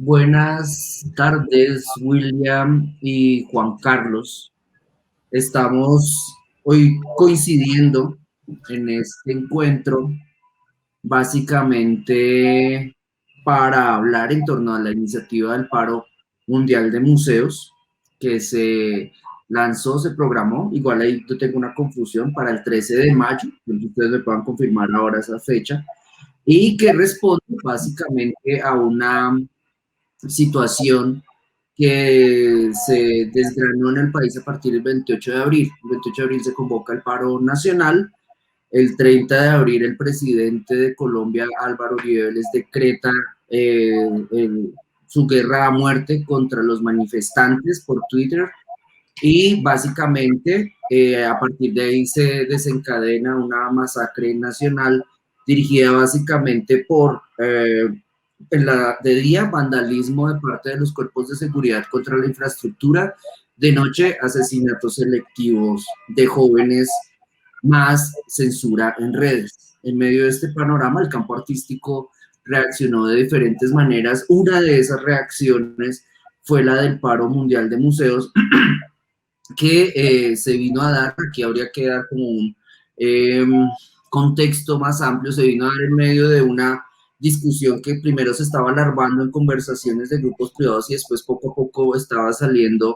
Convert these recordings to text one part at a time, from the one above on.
Buenas tardes, William y Juan Carlos. Estamos hoy coincidiendo en este encuentro básicamente para hablar en torno a la iniciativa del Paro Mundial de Museos que se lanzó, se programó, igual ahí yo tengo una confusión, para el 13 de mayo, ustedes me puedan confirmar ahora esa fecha, y que responde básicamente a una situación que se desgranó en el país a partir del 28 de abril. El 28 de abril se convoca el paro nacional. El 30 de abril el presidente de Colombia, Álvaro Uribe Vélez, decreta su guerra a muerte contra los manifestantes por Twitter y básicamente a partir de ahí se desencadena una masacre nacional dirigida básicamente por de día vandalismo de parte de los cuerpos de seguridad contra la infraestructura, de noche asesinatos selectivos de jóvenes, más censura en redes. En medio de este panorama, el campo artístico reaccionó de diferentes maneras. Una de esas reacciones fue la del paro mundial de museos, que se vino a dar, aquí habría que dar como un eh, contexto más amplio, se vino a dar en medio de una discusión que primero se estaba alarmando en conversaciones de grupos privados y después poco a poco estaba saliendo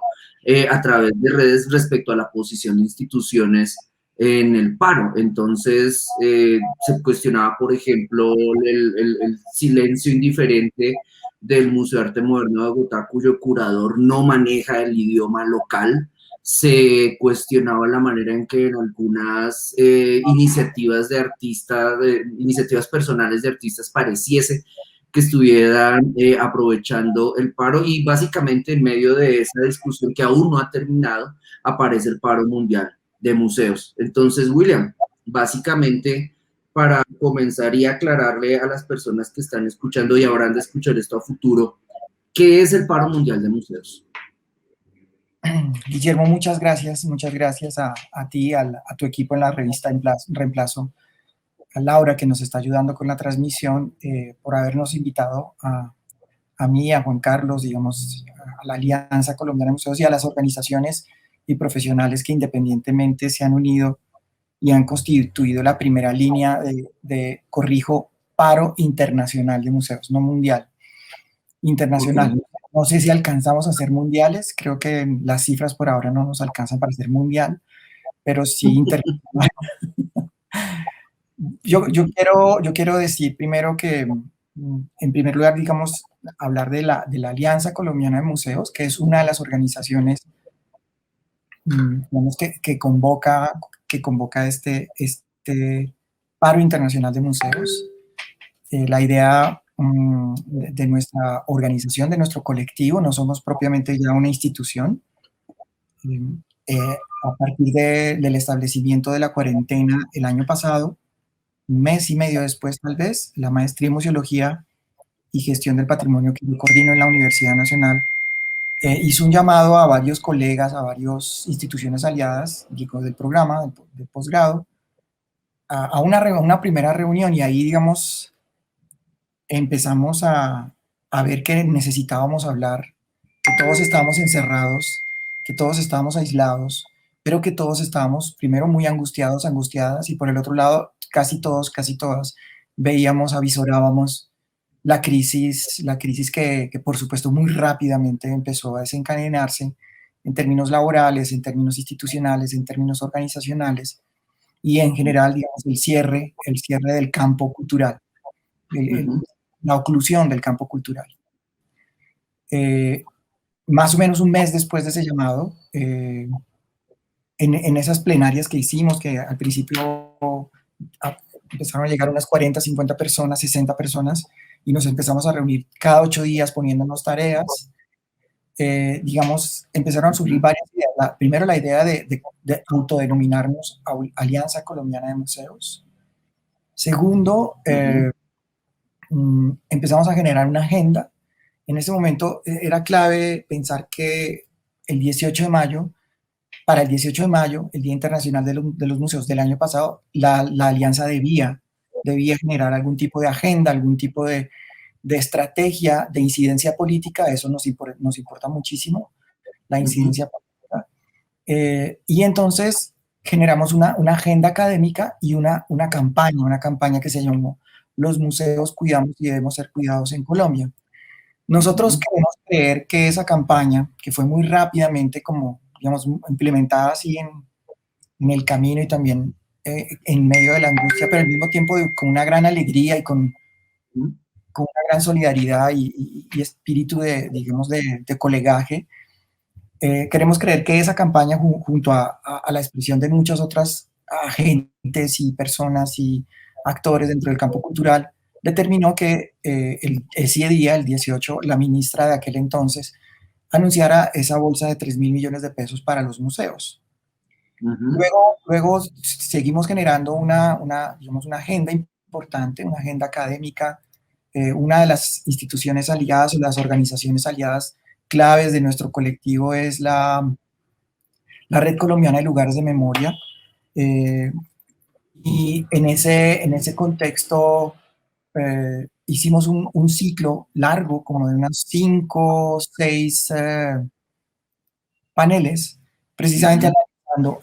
a través de redes respecto a la posición de instituciones en el paro. Entonces se cuestionaba, por ejemplo, el silencio indiferente del Museo de Arte Moderno de Bogotá, cuyo curador no maneja el idioma local. Se cuestionaba la manera en que en algunas iniciativas de artistas, iniciativas personales de artistas, pareciese que estuvieran aprovechando el paro, y básicamente en medio de esa discusión que aún no ha terminado, aparece el paro mundial de museos. Entonces, William, básicamente para comenzar y aclararle a las personas que están escuchando y habrán de escuchar esto a futuro, ¿qué es el paro mundial de museos? Guillermo, muchas gracias a ti, a tu equipo en la revista Reemplazo, a Laura que nos está ayudando con la transmisión, por habernos invitado a mí, a Juan Carlos, digamos, a la Alianza Colombiana de Museos y a las organizaciones y profesionales que independientemente se han unido y han constituido la primera línea corrijo, paro internacional de museos, no mundial, internacional. Okay. No sé si alcanzamos a hacer mundiales, creo que las cifras por ahora no nos alcanzan para ser mundial, pero sí internacional. Yo quiero decir primero que, en primer lugar, digamos, hablar de la Alianza Colombiana de Museos, que es una de las organizaciones, digamos, que convoca este paro internacional de museos. La idea de nuestra organización, de nuestro colectivo, no somos propiamente ya una institución. A partir del establecimiento de la cuarentena el año pasado, un mes y medio después tal vez, la maestría en Museología y Gestión del Patrimonio que yo coordino en la Universidad Nacional, hizo un llamado a varios colegas, a varias instituciones aliadas, del programa, del posgrado, a una primera reunión, y ahí, digamos, empezamos a ver que necesitábamos hablar, que todos estábamos encerrados, que todos estábamos aislados, pero que todos estábamos primero muy angustiados, angustiadas, y por el otro lado, casi todos, casi todas, veíamos, avisorábamos la crisis que por supuesto muy rápidamente empezó a desencadenarse en términos laborales, en términos institucionales, en términos organizacionales, y en general, digamos, el cierre del campo cultural, la oclusión del campo cultural. Más o menos un mes después de ese llamado, en esas plenarias que hicimos, que al principio empezaron a llegar unas 40, 50 personas, 60 personas, y nos empezamos a reunir cada 8 días poniéndonos tareas, digamos, empezaron a surgir varias ideas. Primero, la idea de autodenominarnos Alianza Colombiana de Museos. Segundo, empezamos a generar una agenda. En ese momento era clave pensar que el 18 de mayo, para el 18 de mayo, el Día Internacional de los Museos del año pasado, la Alianza debía generar algún tipo de agenda, algún tipo de de estrategia, de incidencia política, eso nos importa muchísimo, la incidencia política. Y entonces generamos una agenda académica y una campaña que se llamó Los museos cuidamos y debemos ser cuidados en Colombia. Nosotros queremos creer que esa campaña, que fue muy rápidamente como, digamos, implementada así en el camino y también en medio de la angustia, pero al mismo tiempo con una gran alegría y con una gran solidaridad y espíritu de, digamos, de colegaje. Queremos creer que esa campaña, junto a la expresión de muchas otras agentes y personas y actores dentro del campo cultural, determinó que ese día, el 18, la ministra de aquel entonces anunciara esa bolsa de 3.000 millones de pesos para los museos. Luego seguimos generando digamos, una agenda importante, una agenda académica. Una de las instituciones aliadas o las organizaciones aliadas claves de nuestro colectivo es la Red Colombiana de Lugares de Memoria. Y en ese contexto hicimos un ciclo largo, como de unas 5 o 6 paneles, precisamente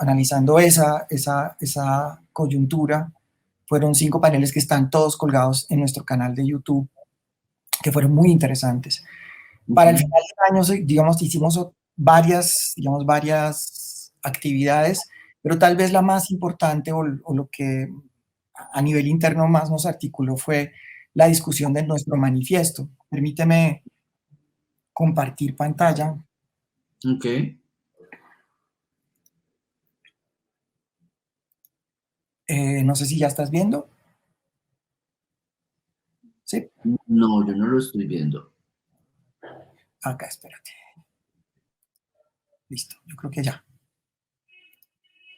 analizando esa coyuntura. Fueron 5 paneles que están todos colgados en nuestro canal de YouTube, que fueron muy interesantes. Para el final del año, digamos, hicimos varias actividades, pero tal vez la más importante o lo que a nivel interno más nos articuló fue la discusión de nuestro manifiesto. Permíteme compartir pantalla. Ok. No sé si ya estás viendo. ¿Sí? No, yo no lo estoy viendo. Acá, espérate. Listo, yo creo que ya.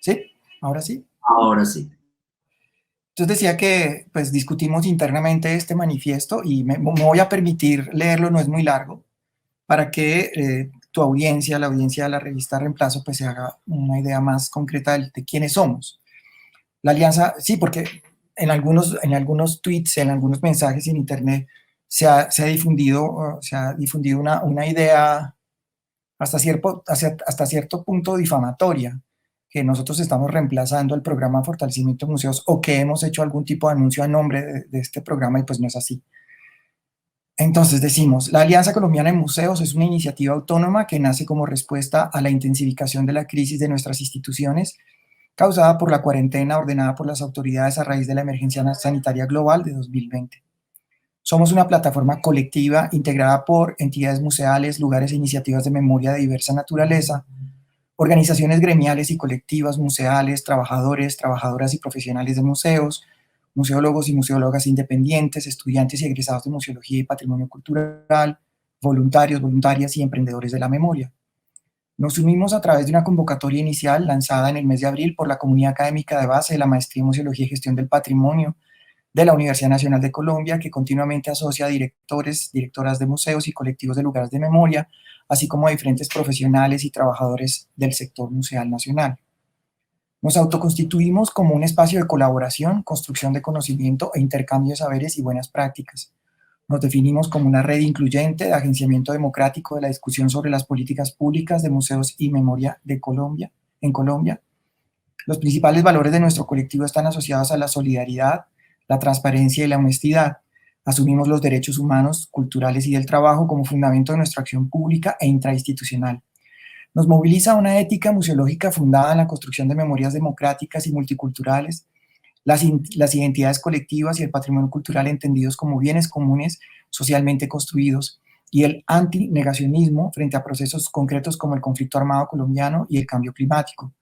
¿Sí? ¿Ahora sí? Ahora sí. Entonces decía que pues discutimos internamente este manifiesto y me voy a permitir leerlo, no es muy largo, para que tu audiencia, la audiencia de la revista Reemplazo, pues se haga una idea más concreta de quiénes somos. La alianza, sí, porque en algunos tweets, en algunos mensajes en internet se ha difundido una idea hasta cierto punto difamatoria, que nosotros estamos reemplazando el programa Fortalecimiento de Museos o que hemos hecho algún tipo de anuncio a nombre de este programa, y pues no es así. Entonces decimos, la Alianza Colombiana de Museos es una iniciativa autónoma que nace como respuesta a la intensificación de la crisis de nuestras instituciones causada por la cuarentena ordenada por las autoridades a raíz de la emergencia sanitaria global de 2020. Somos una plataforma colectiva integrada por entidades museales, lugares e iniciativas de memoria de diversa naturaleza, organizaciones gremiales y colectivas museales, trabajadores, trabajadoras y profesionales de museos, museólogos y museólogas independientes, estudiantes y egresados de museología y patrimonio cultural, voluntarios, voluntarias y emprendedores de la memoria. Nos unimos a través de una convocatoria inicial lanzada en el mes de abril por la comunidad académica de base de la Maestría en Museología y Gestión del Patrimonio de la Universidad Nacional de Colombia, que continuamente asocia a directores, directoras de museos y colectivos de lugares de memoria, así como a diferentes profesionales y trabajadores del sector museal nacional. Nos autoconstituimos como un espacio de colaboración, construcción de conocimiento e intercambio de saberes y buenas prácticas. Nos definimos como una red incluyente de agenciamiento democrático de la discusión sobre las políticas públicas de museos y memoria de Colombia, en Colombia. Los principales valores de nuestro colectivo están asociados a la solidaridad, la transparencia y la honestidad. Asumimos los derechos humanos, culturales y del trabajo como fundamento de nuestra acción pública e intrainstitucional. Nos moviliza una ética museológica fundada en la construcción de memorias democráticas y multiculturales, las identidades colectivas y el patrimonio cultural entendidos como bienes comunes socialmente construidos, y el antinegacionismo frente a procesos concretos como el conflicto armado colombiano y el cambio climático.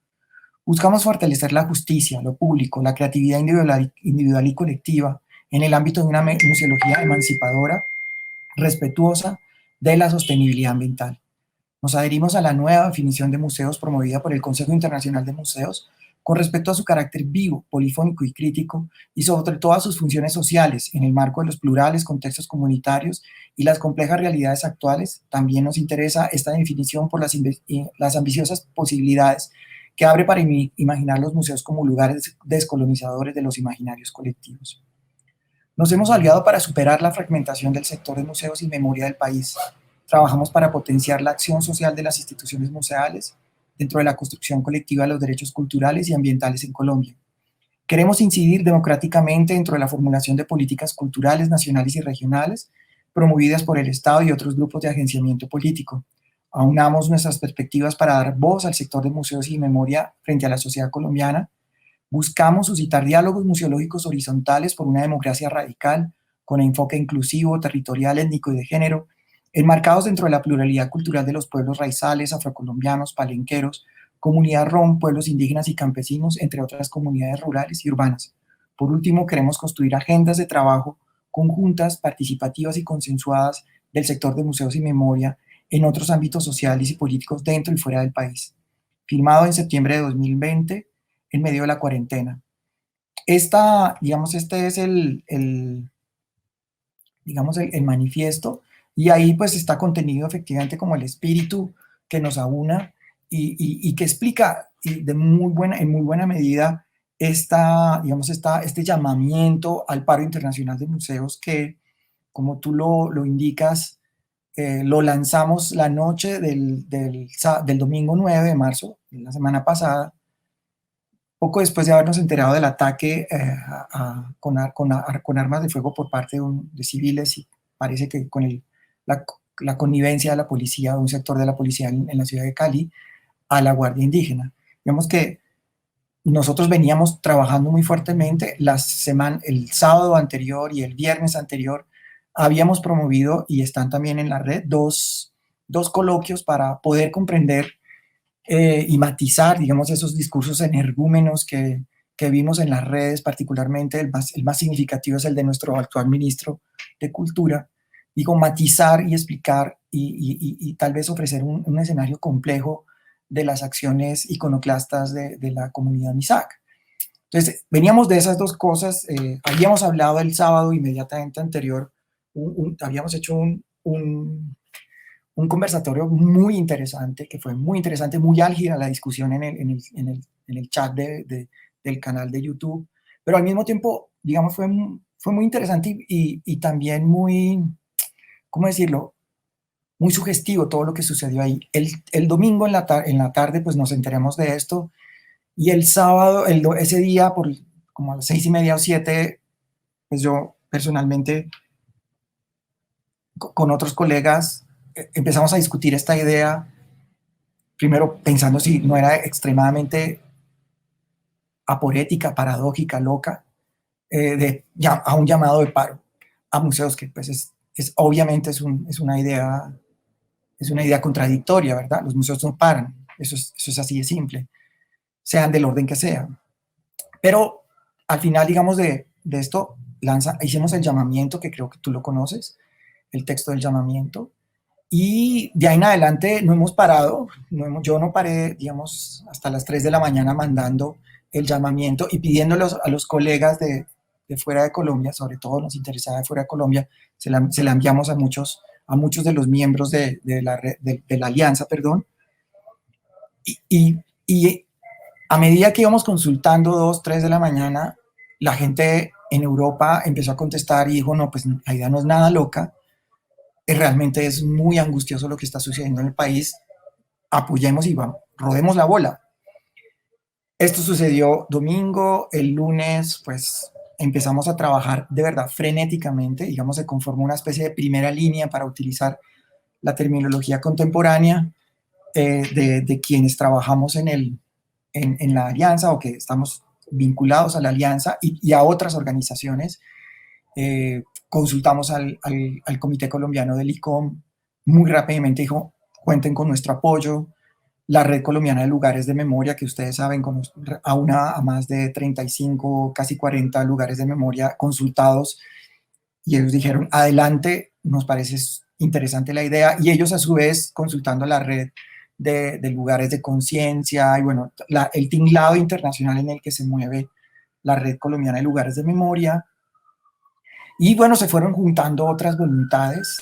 Buscamos fortalecer la justicia, lo público, la creatividad individual y colectiva en el ámbito de una museología emancipadora, respetuosa de la sostenibilidad ambiental. Nos adherimos a la nueva definición de museos promovida por el Consejo Internacional de Museos con respecto a su carácter vivo, polifónico y crítico, y sobre todo a sus funciones sociales en el marco de los plurales contextos comunitarios y las complejas realidades actuales. También nos interesa esta definición por las ambiciosas posibilidades que abre para imaginar los museos como lugares descolonizadores de los imaginarios colectivos. Nos hemos aliado para superar la fragmentación del sector de museos y memoria del país. Trabajamos para potenciar la acción social de las instituciones museales dentro de la construcción colectiva de los derechos culturales y ambientales en Colombia. Queremos incidir democráticamente dentro de la formulación de políticas culturales nacionales y regionales promovidas por el Estado y otros grupos de agenciamiento político. Aunamos nuestras perspectivas para dar voz al sector de museos y memoria frente a la sociedad colombiana. Buscamos suscitar diálogos museológicos horizontales por una democracia radical, con enfoque inclusivo, territorial, étnico y de género, enmarcados dentro de la pluralidad cultural de los pueblos raizales, afrocolombianos, palenqueros, comunidad rom, pueblos indígenas y campesinos, entre otras comunidades rurales y urbanas. Por último, queremos construir agendas de trabajo conjuntas, participativas y consensuadas del sector de museos y memoria en otros ámbitos sociales y políticos dentro y fuera del país. Firmado en septiembre de 2020, en medio de la cuarentena. Digamos, este es digamos, el manifiesto, y ahí pues está contenido efectivamente como el espíritu que nos aúna y que explica en muy buena medida digamos, este llamamiento al paro internacional de museos que, como tú lo indicas, lo lanzamos la noche del domingo 9 de marzo, la semana pasada, poco después de habernos enterado del ataque con armas de fuego por parte de civiles, y parece que con la connivencia de la policía, de un sector de la policía en la ciudad de Cali, a la Guardia Indígena. Vemos que nosotros veníamos trabajando muy fuertemente. El sábado anterior y el viernes anterior habíamos promovido, y están también en la red, dos coloquios para poder comprender y matizar, digamos, esos discursos energúmenos que vimos en las redes. Particularmente el más significativo es el de nuestro actual ministro de Cultura. Digo, matizar y explicar y tal vez ofrecer un escenario complejo de las acciones iconoclastas de la comunidad Misak. Entonces, veníamos de esas dos cosas. Habíamos hablado el sábado inmediatamente anterior, habíamos hecho un conversatorio muy interesante, que fue muy interesante, muy álgida la discusión en el chat del canal de YouTube, pero al mismo tiempo, digamos, fue muy interesante y también muy, ¿cómo decirlo?, muy sugestivo todo lo que sucedió ahí. El domingo en la tarde, pues nos enteramos de esto, y el sábado, ese día, como a las 6:30 o 7, pues yo personalmente, con otros colegas, empezamos a discutir esta idea, primero pensando si no era extremadamente aporética, paradójica, loca, a un llamado de paro a museos, que pues obviamente es una idea contradictoria, ¿verdad? Los museos no paran, eso es así de simple, sean del orden que sean. Pero al final, digamos, de esto, hicimos el llamamiento, que creo que tú lo conoces, el texto del llamamiento, y de ahí en adelante no hemos parado. Yo no paré, digamos, hasta las 3 de la mañana mandando el llamamiento y pidiéndolos a los colegas de fuera de Colombia. Sobre todo nos interesaba de fuera de Colombia, se la enviamos a muchos de los miembros de la alianza, perdón, y a medida que íbamos consultando 2, 3 de la mañana, la gente en Europa empezó a contestar y dijo: no, pues la idea no es nada loca, realmente es muy angustioso lo que está sucediendo en el país, apoyemos y vamos, rodemos la bola. Esto sucedió domingo. El lunes pues empezamos a trabajar de verdad frenéticamente, digamos, se conformó una especie de primera línea, para utilizar la terminología contemporánea, de quienes trabajamos en la alianza, o que estamos vinculados a la alianza y a otras organizaciones. Consultamos al Comité Colombiano del ICOM, muy rápidamente dijo: cuenten con nuestro apoyo. La Red Colombiana de Lugares de Memoria, que ustedes saben, a más de 35, casi 40 lugares de memoria consultados, y ellos dijeron: adelante, nos parece interesante la idea. Y ellos, a su vez, consultando la red de lugares de conciencia, y bueno, el tinglado internacional en el que se mueve la Red Colombiana de Lugares de Memoria. Y bueno, se fueron juntando otras voluntades,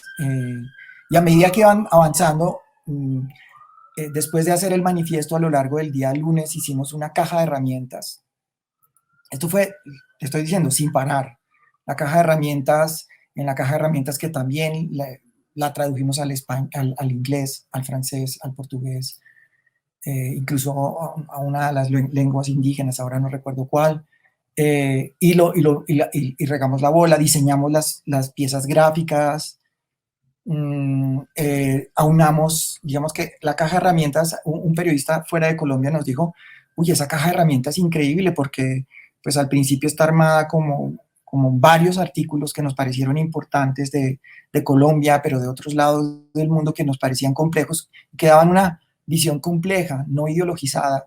y a medida que iban avanzando, después de hacer el manifiesto a lo largo del día lunes, hicimos una caja de herramientas. Esto fue, te estoy diciendo, sin parar. la caja de herramientas, en la caja de herramientas que también la tradujimos al inglés, al francés, al portugués, incluso a una de las lenguas indígenas, ahora no recuerdo cuál, y regamos la bola, diseñamos las piezas gráficas, aunamos, digamos que la caja de herramientas, un periodista fuera de Colombia nos dijo, uy, esa caja de herramientas es increíble porque pues al principio está armada como varios artículos que nos parecieron importantes de Colombia, pero de otros lados del mundo que nos parecían complejos, que daban una visión compleja, no ideologizada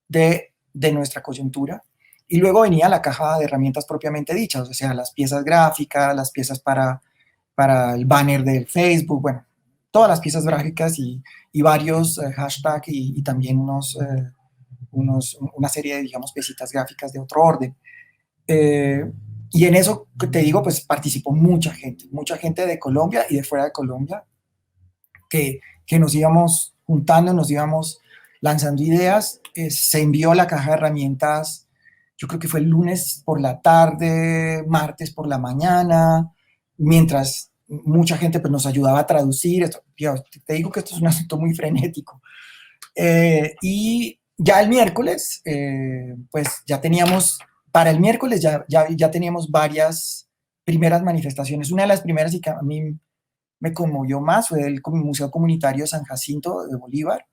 de nuestra coyuntura. Y luego venía la caja de herramientas propiamente dichas, o sea, las piezas gráficas, las piezas para el banner de Facebook, bueno, todas las piezas gráficas y varios hashtags y también una serie de, digamos, piecitas gráficas de otro orden. Y en eso, que te digo, pues participó mucha gente de Colombia y de fuera de Colombia, que nos íbamos juntando, nos íbamos lanzando ideas. Se envió la caja de herramientas, yo creo que fue el lunes por la tarde, martes por la mañana, mientras mucha gente pues, nos ayudaba a traducir. Te digo que esto es un asunto muy frenético. Y ya el miércoles, pues ya teníamos, para el miércoles ya teníamos varias primeras manifestaciones. Una de las primeras y que a mí me conmovió más fue el Museo Comunitario San Jacinto de Bolívar,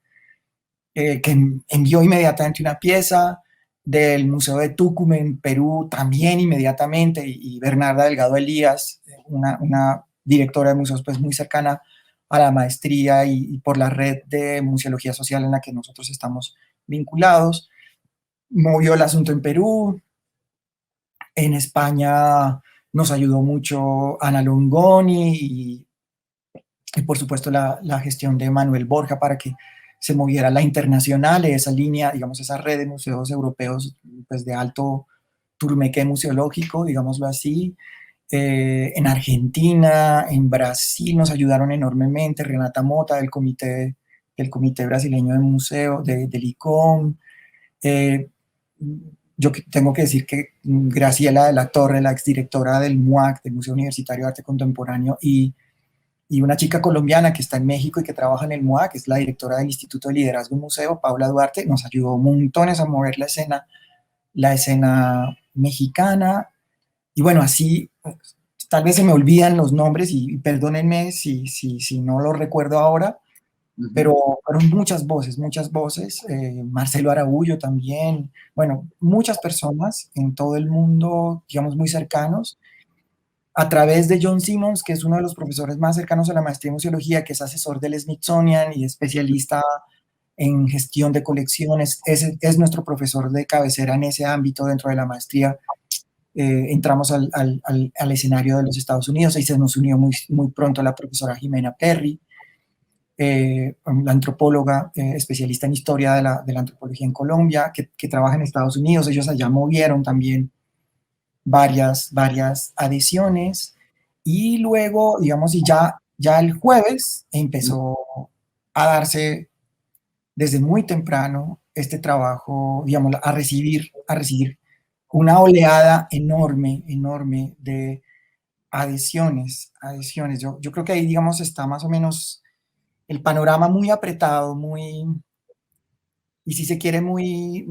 que envió inmediatamente una pieza, del Museo de Tucumán en Perú también inmediatamente, y Bernarda Delgado Elías, una directora de museos pues muy cercana a la maestría y por la red de museología social en la que nosotros estamos vinculados, movió el asunto en Perú. En España nos ayudó mucho Ana Longoni y por supuesto la gestión de Manuel Borja para que se moviera la internacional, esa línea, digamos, esa red de museos europeos pues de alto turmeque museológico, digámoslo así. En Argentina, en Brasil nos ayudaron enormemente, Renata Mota del Comité Brasileño de Museo, del ICOM. Yo tengo que decir que Graciela de la Torre, la exdirectora del MUAC, del Museo Universitario de Arte Contemporáneo, y una chica colombiana que está en México y que trabaja en el MUAC, que es la directora del Instituto de Liderazgo Museo, Paula Duarte, nos ayudó montones a mover la escena mexicana. Y bueno, así, tal vez se me olvidan los nombres y perdónenme si no lo recuerdo ahora, pero fueron muchas voces, Marcelo Araújo también, bueno, muchas personas en todo el mundo, digamos, muy cercanos, a través de John Simmons, que es uno de los profesores más cercanos a la maestría en museología, que es asesor del Smithsonian y especialista en gestión de colecciones, es nuestro profesor de cabecera en ese ámbito dentro de la maestría. Entramos al escenario de los Estados Unidos y se nos unió muy pronto la profesora Jimena Perry, la antropóloga especialista en historia de la antropología en Colombia, que trabaja en Estados Unidos. Ellos allá movieron también varias adhesiones, y luego, digamos, y ya el jueves empezó a darse desde muy temprano este trabajo, digamos, a recibir una oleada enorme de adhesiones. Yo creo que ahí, digamos, está más o menos el panorama muy apretado, y si se quiere, muy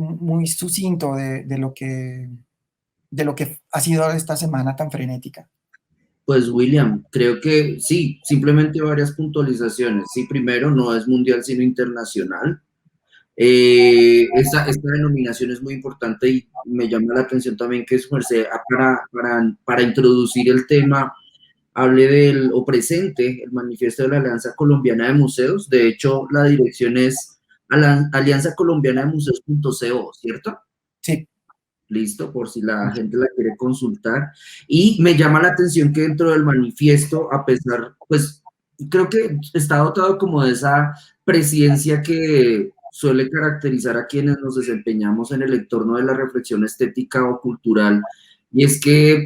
sucinto de lo que ha sido esta semana tan frenética. Pues William, creo que sí, simplemente varias puntualizaciones. Sí, primero, no es mundial sino internacional. Esta denominación es muy importante y me llama la atención también que su merced, para introducir el tema, hable del o presente el manifiesto de la Alianza Colombiana de Museos. De hecho, la dirección es Alianza Colombiana de Museos.co, ¿cierto? Sí. Listo, por si la gente la quiere consultar. Y me llama la atención que dentro del manifiesto, a pesar, pues, creo que está dotado como de esa presencia que suele caracterizar a quienes nos desempeñamos en el entorno de la reflexión estética o cultural, y es que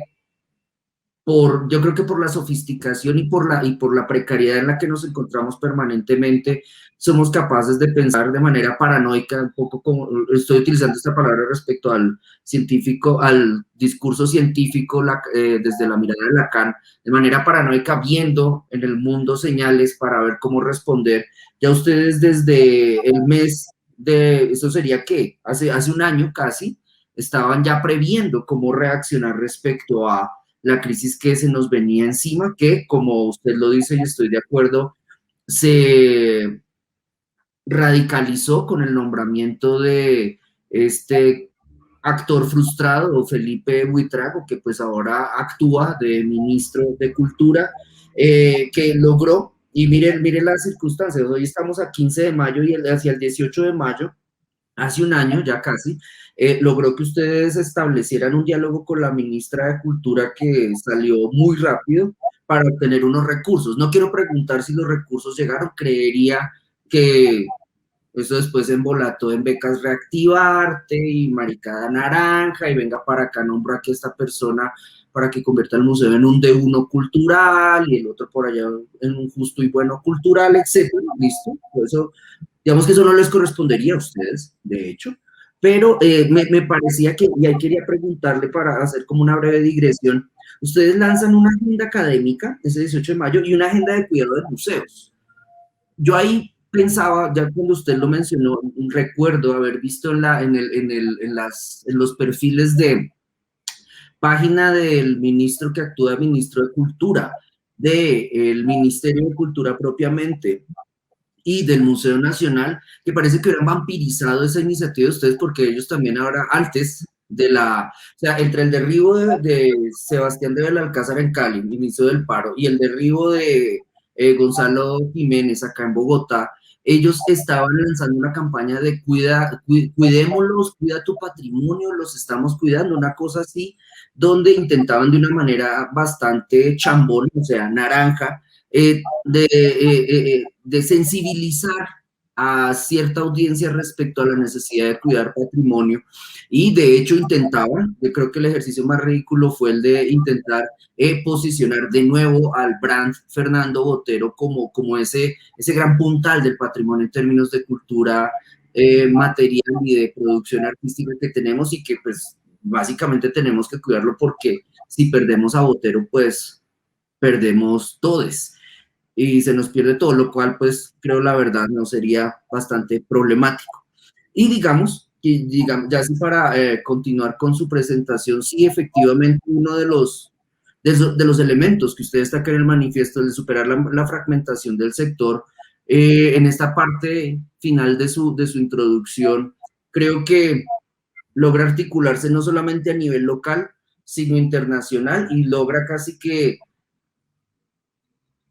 yo creo que por la sofisticación y por la precariedad en la que nos encontramos permanentemente, somos capaces de pensar de manera paranoica, un poco como estoy utilizando esta palabra respecto al científico, al discurso científico desde la mirada de Lacan, de manera paranoica, viendo en el mundo señales para ver cómo responder. Ya ustedes desde el mes de, eso sería que, hace un año casi, estaban ya previendo cómo reaccionar respecto a la crisis que se nos venía encima, que como usted lo dice y estoy de acuerdo, se radicalizó con el nombramiento de este actor frustrado, Felipe Buitrago, que pues ahora actúa de ministro de Cultura, que logró, y miren las circunstancias, hoy estamos a 15 de mayo y hacia el 18 de mayo, hace un año ya casi, logró que ustedes establecieran un diálogo con la ministra de Cultura que salió muy rápido para obtener unos recursos. No quiero preguntar si los recursos llegaron, creería que eso después se embolató en becas Reactivarte y Maricada Naranja y venga para acá, nombro aquí a esta persona para que convierta el museo en un D1 cultural y el otro por allá en un justo y bueno cultural, etcétera. ¿Listo? Por eso, digamos que eso no les correspondería a ustedes, de hecho, pero me parecía que, y ahí quería preguntarle para hacer como una breve digresión, ustedes lanzan una agenda académica ese 18 de mayo y una agenda de cuidado de museos. Yo ahí pensaba, ya cuando usted lo mencionó, recuerdo haber visto en los perfiles de página del ministro que actúa, ministro de Cultura, del Ministerio de Cultura propiamente, y del Museo Nacional, que parece que hubieran vampirizado esa iniciativa de ustedes, porque ellos también ahora, antes o sea, entre el derribo de Sebastián de Belalcázar en Cali, inicio del paro, y el derribo de Gonzalo Jiménez acá en Bogotá, ellos estaban lanzando una campaña de cuidémoslos, cuida tu patrimonio, los estamos cuidando, una cosa así, donde intentaban de una manera bastante chambón, o sea, naranja, de sensibilizar a cierta audiencia respecto a la necesidad de cuidar patrimonio y de hecho intentaban, yo creo que el ejercicio más ridículo fue el de intentar posicionar de nuevo al brand Fernando Botero como ese gran puntal del patrimonio en términos de cultura material y de producción artística que tenemos y que pues básicamente tenemos que cuidarlo porque si perdemos a Botero pues perdemos todos y se nos pierde todo, lo cual pues creo la verdad no sería bastante problemático. Y digamos ya así para continuar con su presentación, sí efectivamente uno de los elementos que usted destaca en el manifiesto es de superar la fragmentación del sector, en esta parte final de su introducción, creo que logra articularse no solamente a nivel local, sino internacional y logra casi que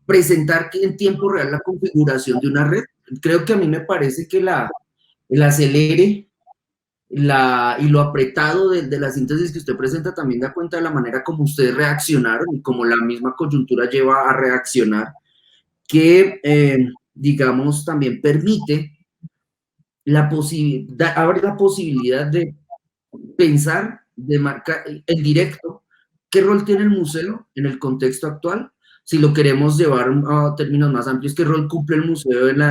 presentar en tiempo real la configuración de una red. Creo que a mí me parece que el acelere y lo apretado de la síntesis que usted presenta también da cuenta de la manera como ustedes reaccionaron y como la misma coyuntura lleva a reaccionar, que digamos también permite abre la posibilidad de pensar, de marcar en directo qué rol tiene el museo en el contexto actual. Si lo queremos llevar a términos más amplios, qué rol cumple el museo en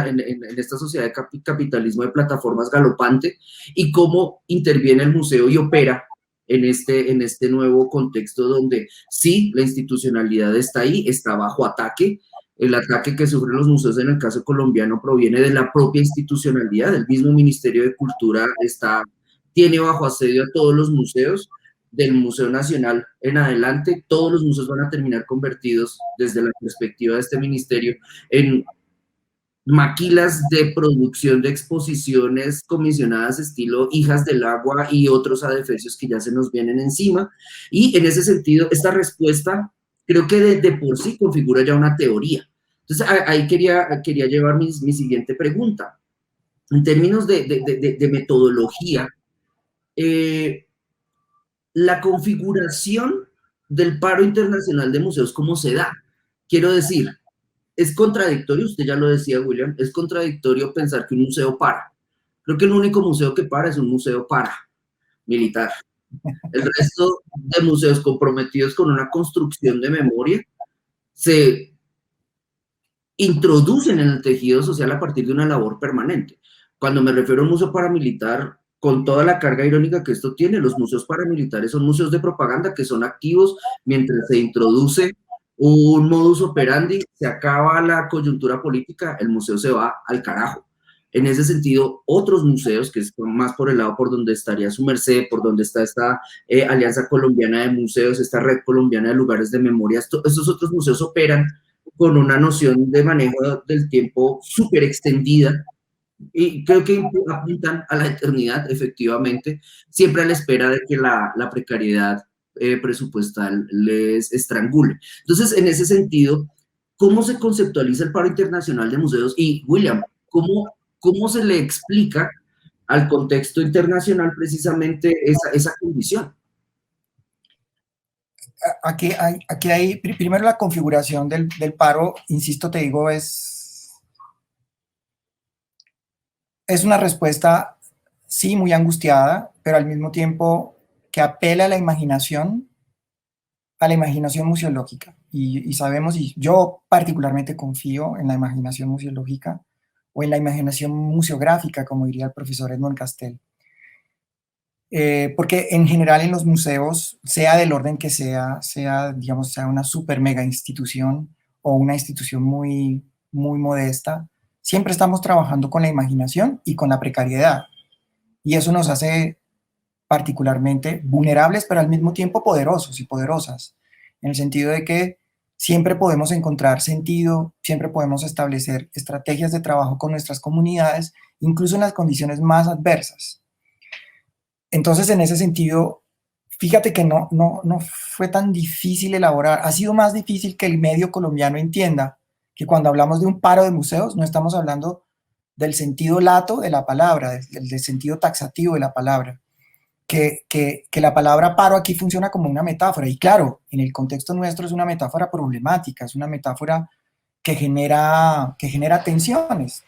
esta sociedad de capitalismo de plataformas galopante y cómo interviene el museo y opera en este nuevo contexto donde sí, la institucionalidad está ahí, está bajo ataque. El ataque que sufren los museos en el caso colombiano proviene de la propia institucionalidad. El mismo Ministerio de Cultura tiene bajo asedio a todos los museos, del Museo Nacional en adelante, todos los museos van a terminar convertidos desde la perspectiva de este ministerio en maquilas de producción de exposiciones comisionadas estilo Hijas del Agua y otros adefesios que ya se nos vienen encima. Y en ese sentido, esta respuesta creo que de por sí configura ya una teoría. Entonces, ahí quería llevar mi siguiente pregunta. En términos de metodología, la configuración del paro internacional de museos, ¿cómo se da? Quiero decir, es contradictorio, usted ya lo decía, William, es contradictorio pensar que un museo para. Creo que el único museo que para es un museo para militar. El resto de museos comprometidos con una construcción de memoria se introducen en el tejido social a partir de una labor permanente. Cuando me refiero a un museo paramilitar, con toda la carga irónica que esto tiene, los museos paramilitares son museos de propaganda que son activos mientras se introduce un modus operandi, se acaba la coyuntura política, el museo se va al carajo. En ese sentido, otros museos, que están más por el lado por donde estaría su merced, por donde está esta Alianza Colombiana de Museos, esta Red Colombiana de Lugares de Memoria, estos otros museos operan con una noción de manejo del tiempo súper extendida y creo que apuntan a la eternidad, efectivamente, siempre a la espera de que la precariedad presupuestal les estrangule. Entonces, en ese sentido, ¿cómo se conceptualiza el paro internacional de museos? Y, William, ¿cómo se le explica al contexto internacional precisamente esa condición? Aquí hay primero la configuración del paro, insisto, te digo, es una respuesta, sí, muy angustiada, pero al mismo tiempo que apela a la imaginación museológica. Y sabemos, y yo particularmente confío en la imaginación museológica o en la imaginación museográfica, como diría el profesor Edmond Castell. Porque en general en los museos, sea del orden que sea, digamos, sea una super mega institución o una institución muy, muy modesta, siempre estamos trabajando con la imaginación y con la precariedad. Y eso nos hace particularmente vulnerables, pero al mismo tiempo poderosos y poderosas, en el sentido de que siempre podemos encontrar sentido, siempre podemos establecer estrategias de trabajo con nuestras comunidades, incluso en las condiciones más adversas. Entonces, en ese sentido, fíjate que no fue tan difícil elaborar, ha sido más difícil que el medio colombiano entienda que cuando hablamos de un paro de museos no estamos hablando del sentido lato de la palabra, del sentido taxativo de la palabra, que la palabra paro aquí funciona como una metáfora, y claro, en el contexto nuestro es una metáfora problemática, es una metáfora que genera tensiones,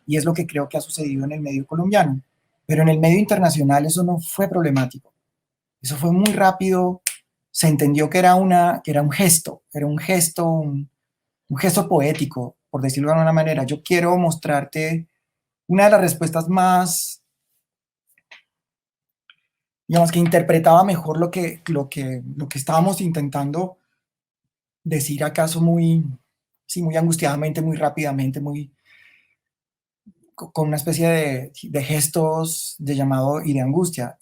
y es lo que creo que ha sucedido en el medio colombiano. Pero en el medio internacional eso no fue problemático. Eso fue muy rápido. Se entendió que era un gesto, un gesto poético, por decirlo de alguna manera. Yo quiero mostrarte una de las respuestas más, digamos, que interpretaba mejor lo que estábamos intentando decir acaso muy, sí, muy angustiadamente, muy rápidamente, muy, con una especie de gestos de llamado y de angustia.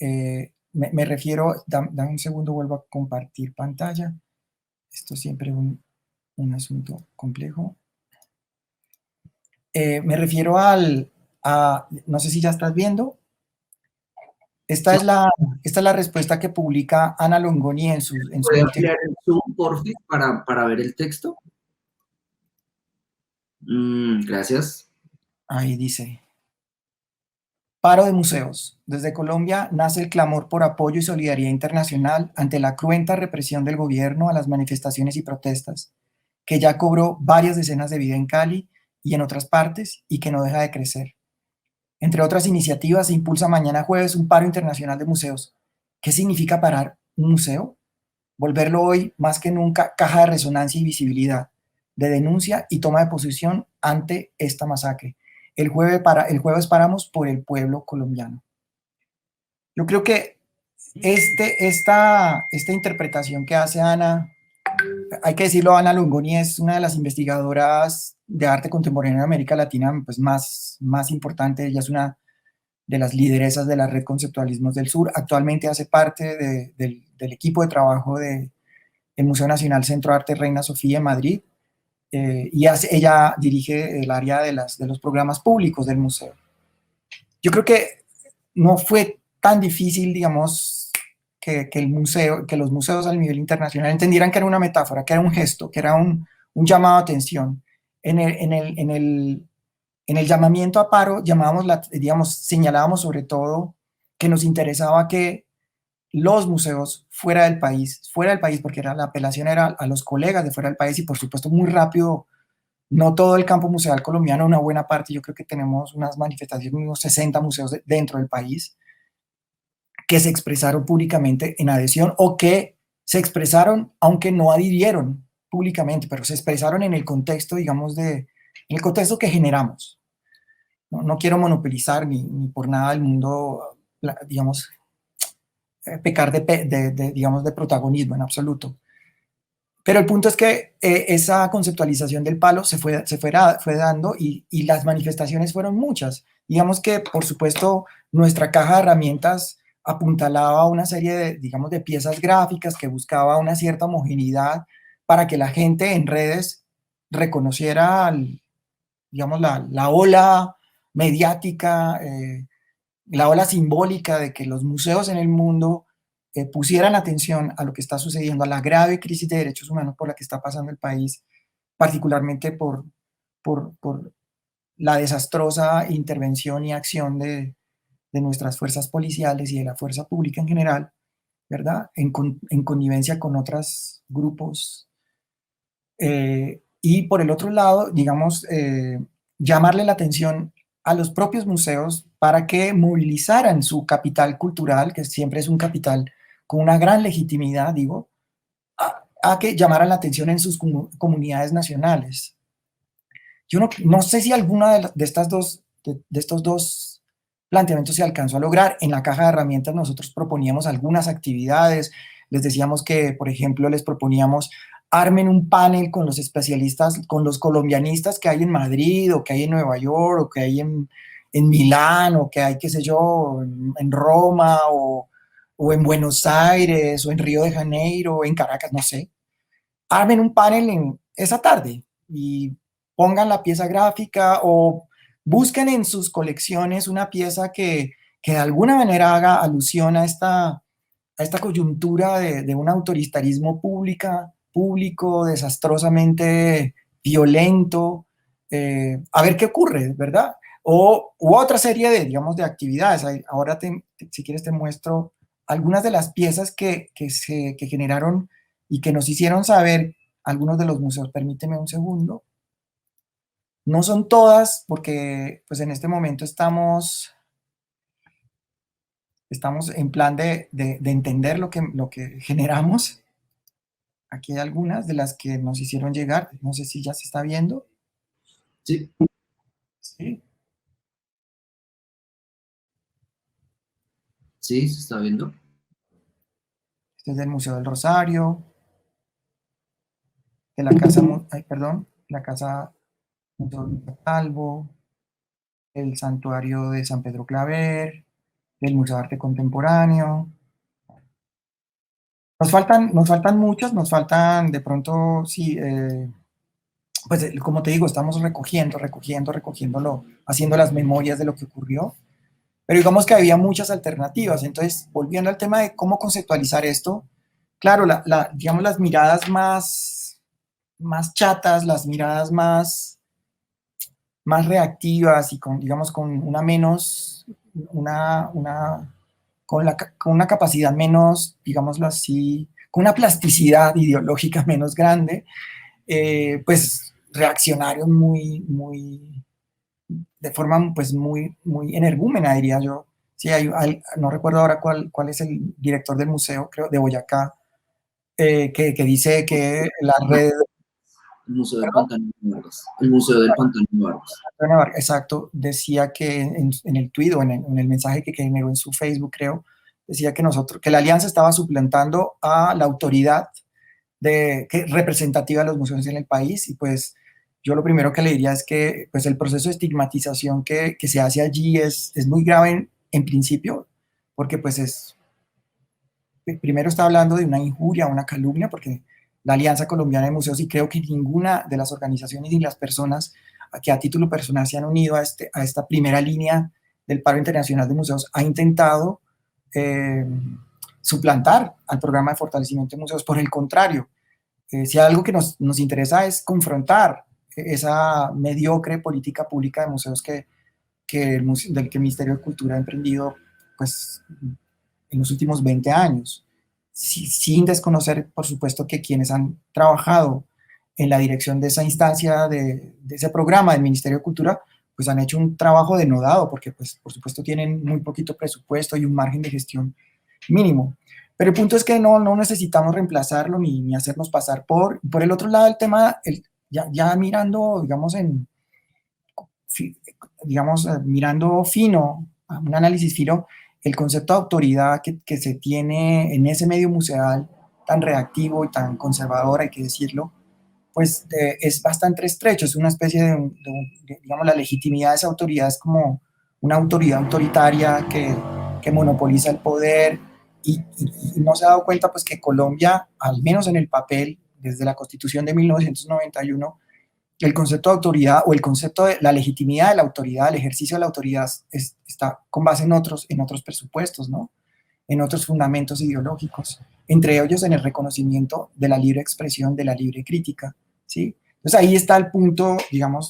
Me refiero, dame un segundo, vuelvo a compartir pantalla. Esto siempre es un asunto complejo. Me refiero no sé si ya estás viendo. Esta Sí, es la respuesta que publica Ana Longoni en su ¿puede último. ampliar el zoom, por fin, para ver el texto? Gracias. Ahí dice: paro de museos. Desde Colombia nace el clamor por apoyo y solidaridad internacional ante la cruenta represión del gobierno a las manifestaciones y protestas, que ya cobró varias decenas de vidas en Cali y en otras partes y que no deja de crecer. Entre otras iniciativas, se impulsa mañana jueves un paro internacional de museos. ¿Qué significa parar un museo? Volverlo hoy, más que nunca, caja de resonancia y visibilidad, de denuncia y toma de posición ante esta masacre. El jueves paramos por el pueblo colombiano. Yo creo que esta interpretación que hace Ana, hay que decirlo, Ana Longoni es una de las investigadoras de arte contemporáneo en América Latina pues más importante. Ella es una de las lideresas de la Red Conceptualismos del Sur. Actualmente hace parte del equipo de trabajo del Museo Nacional Centro Arte Reina Sofía en Madrid, ella dirige el área de los programas públicos del museo. Yo creo que no fue tan difícil, digamos, que los museos a nivel internacional entendieran que era una metáfora, que era un gesto, que era un llamado a atención. En el llamamiento a paro señalábamos sobre todo que nos interesaba que los museos fuera del país, porque la apelación era a los colegas de fuera del país, y por supuesto muy rápido, no todo el campo museal colombiano, una buena parte, yo creo que tenemos unas manifestaciones, unos 60 museos dentro del país, que se expresaron públicamente en adhesión o que se expresaron aunque no adhirieron públicamente, pero se expresaron en el contexto, digamos, en el contexto que generamos. No quiero monopolizar ni por nada el mundo, digamos, pecar digamos, de protagonismo en absoluto. Pero el punto es que esa conceptualización del palo fue dando y las manifestaciones fueron muchas. Digamos que, por supuesto, nuestra caja de herramientas apuntalaba una serie de, digamos, de piezas gráficas que buscaba una cierta homogeneidad para que la gente en redes reconociera, digamos, la ola mediática, la ola simbólica de que los museos en el mundo pusieran atención a lo que está sucediendo, a la grave crisis de derechos humanos por la que está pasando el país, particularmente por la desastrosa intervención y acción de nuestras fuerzas policiales y de la fuerza pública en general, ¿verdad? En connivencia con otros grupos. Y por el otro lado, digamos, llamarle la atención a los propios museos para que movilizaran su capital cultural, que siempre es un capital con una gran legitimidad, digo, a que llamaran la atención en sus comunidades nacionales. Yo no sé si alguna de estos dos planteamientos se alcanzó a lograr. En la caja de herramientas nosotros proponíamos algunas actividades, les decíamos que, por ejemplo, les proponíamos armen un panel con los especialistas, con los colombianistas que hay en Madrid, o que hay en Nueva York, o que hay en Milán, o que hay, qué sé yo, en Roma, o en Buenos Aires, o en Río de Janeiro, o en Caracas, no sé. Armen un panel en esa tarde y pongan la pieza gráfica o busquen en sus colecciones una pieza que de alguna manera haga alusión a esta coyuntura de un autoritarismo público, desastrosamente violento, a ver qué ocurre, ¿verdad? U otra serie de, digamos, de actividades. Ahora, si quieres, te muestro algunas de las piezas que generaron y que nos hicieron saber algunos de los museos. Permíteme un segundo. No son todas, porque pues en este momento estamos en plan de entender lo que generamos. Aquí hay algunas de las que nos hicieron llegar. No sé si ya se está viendo. Sí. Sí. Sí, se está viendo. Este es del Museo del Rosario, de la Casa, la Casa Calvo, el Santuario de San Pedro Claver, del Museo de Arte Contemporáneo. Nos faltan muchas, nos faltan de pronto, sí, pues como te digo, estamos recogiéndolo, haciendo las memorias de lo que ocurrió, pero digamos que había muchas alternativas. Entonces, volviendo al tema de cómo conceptualizar esto, claro, digamos, las miradas más chatas, las miradas más reactivas y digamos, con una menos, con una capacidad menos, digámoslo así, con una plasticidad ideológica menos grande, pues reaccionaron de forma pues muy energúmena, diría yo. Sí, no recuerdo ahora cuál es el director del museo, creo, de Boyacá, que dice que la red... El Museo del Pantano de Vargas. El Museo del Pantano de Vargas. Exacto, decía que en el tweet o en el mensaje que generó en su Facebook, creo, decía que la alianza estaba suplantando a la autoridad representativa de los museos en el país. Y pues yo lo primero que le diría es que pues el proceso de estigmatización que se hace allí es muy grave en principio, porque pues primero está hablando de una injuria, una calumnia, porque la Alianza Colombiana de Museos, y creo que ninguna de las organizaciones y las personas que a título personal se han unido a esta primera línea del paro internacional de museos ha intentado suplantar al programa de fortalecimiento de museos. Por el contrario, si algo que nos interesa es confrontar esa mediocre política pública de museos del que el Ministerio de Cultura ha emprendido pues, en los últimos 20 años, sin desconocer, por supuesto, que quienes han trabajado en la dirección de esa instancia, de ese programa del Ministerio de Cultura, pues han hecho un trabajo denodado, porque, pues, por supuesto, tienen muy poquito presupuesto y un margen de gestión mínimo. Pero el punto es que no necesitamos reemplazarlo ni hacernos pasar por el otro lado el tema, ya mirando, digamos, mirando fino, un análisis fino, el concepto de autoridad que se tiene en ese medio museal tan reactivo y tan conservador, hay que decirlo, pues es bastante estrecho, es una especie digamos, la legitimidad de esa autoridad es como una autoridad autoritaria que monopoliza el poder y no se ha dado cuenta pues que Colombia, al menos en el papel, desde la Constitución de 1991, el concepto de autoridad o el concepto de la legitimidad de la autoridad, el ejercicio de la autoridad está con base en otros presupuestos, ¿no? En otros fundamentos ideológicos, entre ellos en el reconocimiento de la libre expresión, de la libre crítica, ¿sí? Entonces ahí está el punto, digamos,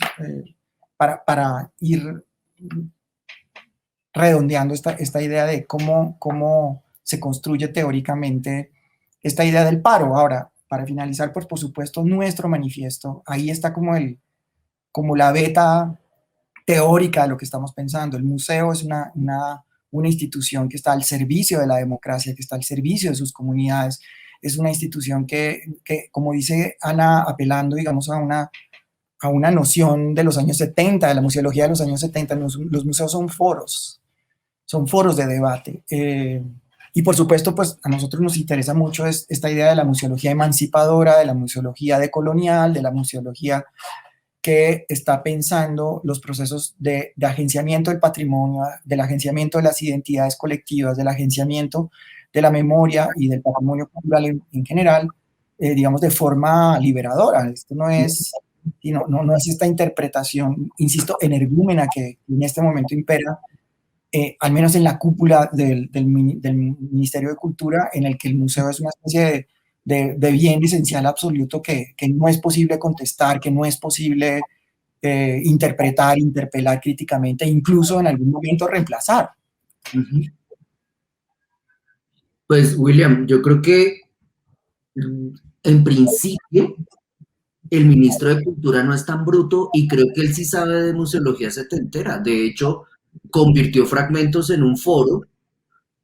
para ir redondeando esta idea de cómo se construye teóricamente esta idea del paro. Ahora, para finalizar, pues por supuesto, nuestro manifiesto, ahí está como la beta teórica de lo que estamos pensando. El museo es una institución que está al servicio de la democracia, que está al servicio de sus comunidades. Es una institución que como dice Ana, apelando, digamos, a una noción de los años 70, de la museología de los años 70, los museos son foros de debate. Y por supuesto, pues a nosotros nos interesa mucho esta idea de la museología emancipadora, de la museología decolonial, de la museología que está pensando los procesos de agenciamiento del patrimonio, del agenciamiento de las identidades colectivas, del agenciamiento de la memoria y del patrimonio cultural en general, digamos, de forma liberadora. Esto no es esta interpretación, insisto, energúmena que en este momento impera, al menos en la cúpula del Ministerio de Cultura, en el que el museo es una especie de bien esencial absoluto que no es posible contestar, que no es posible interpretar, interpelar críticamente, e incluso en algún momento reemplazar. Pues, William, yo creo que en principio el ministro de Cultura no es tan bruto y creo que él sí sabe de museología setentera. De hecho, convirtió Fragmentos en un foro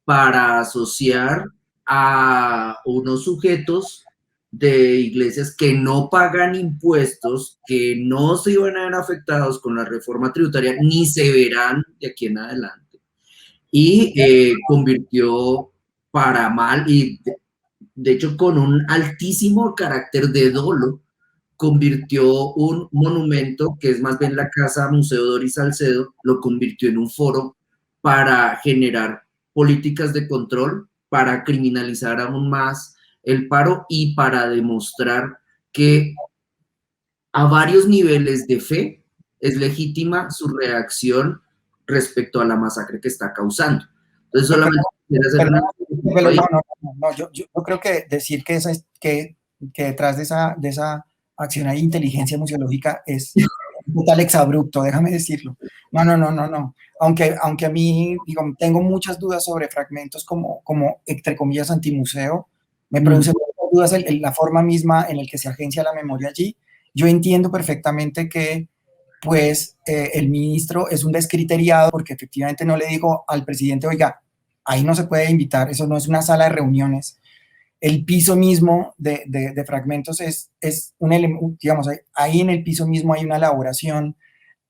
para asociar a unos sujetos de iglesias que no pagan impuestos, que no se iban a ver afectados con la reforma tributaria, ni se verán de aquí en adelante. Y convirtió para mal, y de hecho con un altísimo carácter de dolo, convirtió un monumento, que es más bien la Casa Museo Doris Salcedo, lo convirtió en un foro para generar políticas de control, para criminalizar aún más el paro y para demostrar que a varios niveles de fe es legítima su reacción respecto a la masacre que está causando. Entonces, solamente quiero hacer una... Yo creo que decir que detrás de esa acción hay inteligencia museológica es un total exabrupto, déjame decirlo. No. Aunque a mí, digo, tengo muchas dudas sobre Fragmentos como entre comillas, antimuseo. Me produce muchas dudas la forma misma en la que se agencia la memoria allí. Yo entiendo perfectamente que pues el ministro es un descriteriado porque efectivamente no le dijo al presidente, oiga, ahí no se puede invitar, eso no es una sala de reuniones. El piso mismo de Fragmentos es un elemento, digamos, ahí en el piso mismo hay una elaboración.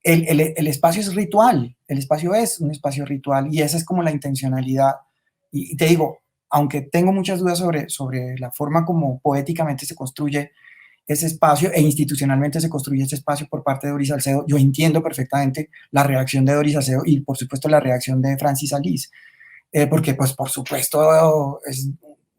El espacio es ritual, el espacio es un espacio ritual y esa es como la intencionalidad. Y te digo, aunque tengo muchas dudas sobre la forma como poéticamente se construye ese espacio e institucionalmente se construye ese espacio por parte de Doris Salcedo, yo entiendo perfectamente la reacción de Doris Salcedo y por supuesto la reacción de Francis Alís, porque pues por supuesto es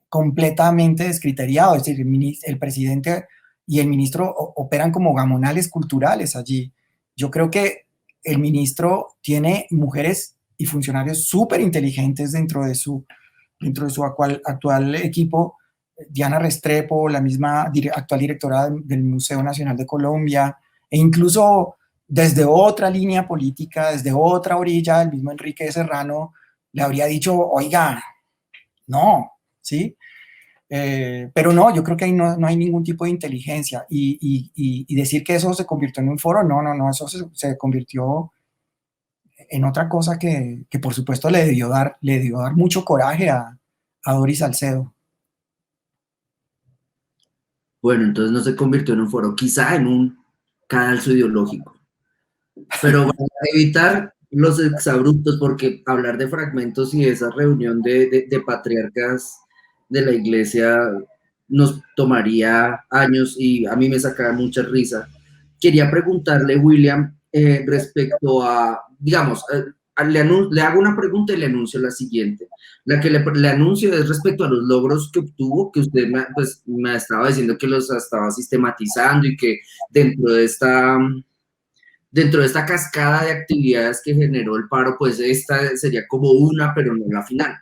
completamente descriteriado, es decir, el presidente y el ministro operan como gamonales culturales allí. Yo creo que el ministro tiene mujeres y funcionarios súper inteligentes dentro de su actual equipo. Diana Restrepo, la misma actual directora del Museo Nacional de Colombia, e incluso desde otra línea política, desde otra orilla, el mismo Enrique Serrano le habría dicho, oiga, no, ¿sí? Pero no, yo creo que ahí no hay ningún tipo de inteligencia y decir que eso se convirtió en un foro, no, eso se convirtió en otra cosa que por supuesto le debió dar mucho coraje a a Doris Salcedo. Bueno, entonces no se convirtió en un foro, quizá en un cadalso ideológico. Pero para evitar los exabruptos, porque hablar de fragmentos y esa reunión de patriarcas de la iglesia nos tomaría años y a mí me sacaba mucha risa. Quería preguntarle, William, respecto a, digamos, le hago una pregunta y le anuncio la siguiente. La que le anuncio es respecto a los logros que obtuvo, que usted pues, me estaba diciendo que los estaba sistematizando y que dentro de esta cascada de actividades que generó el paro, pues esta sería como una, pero no la final.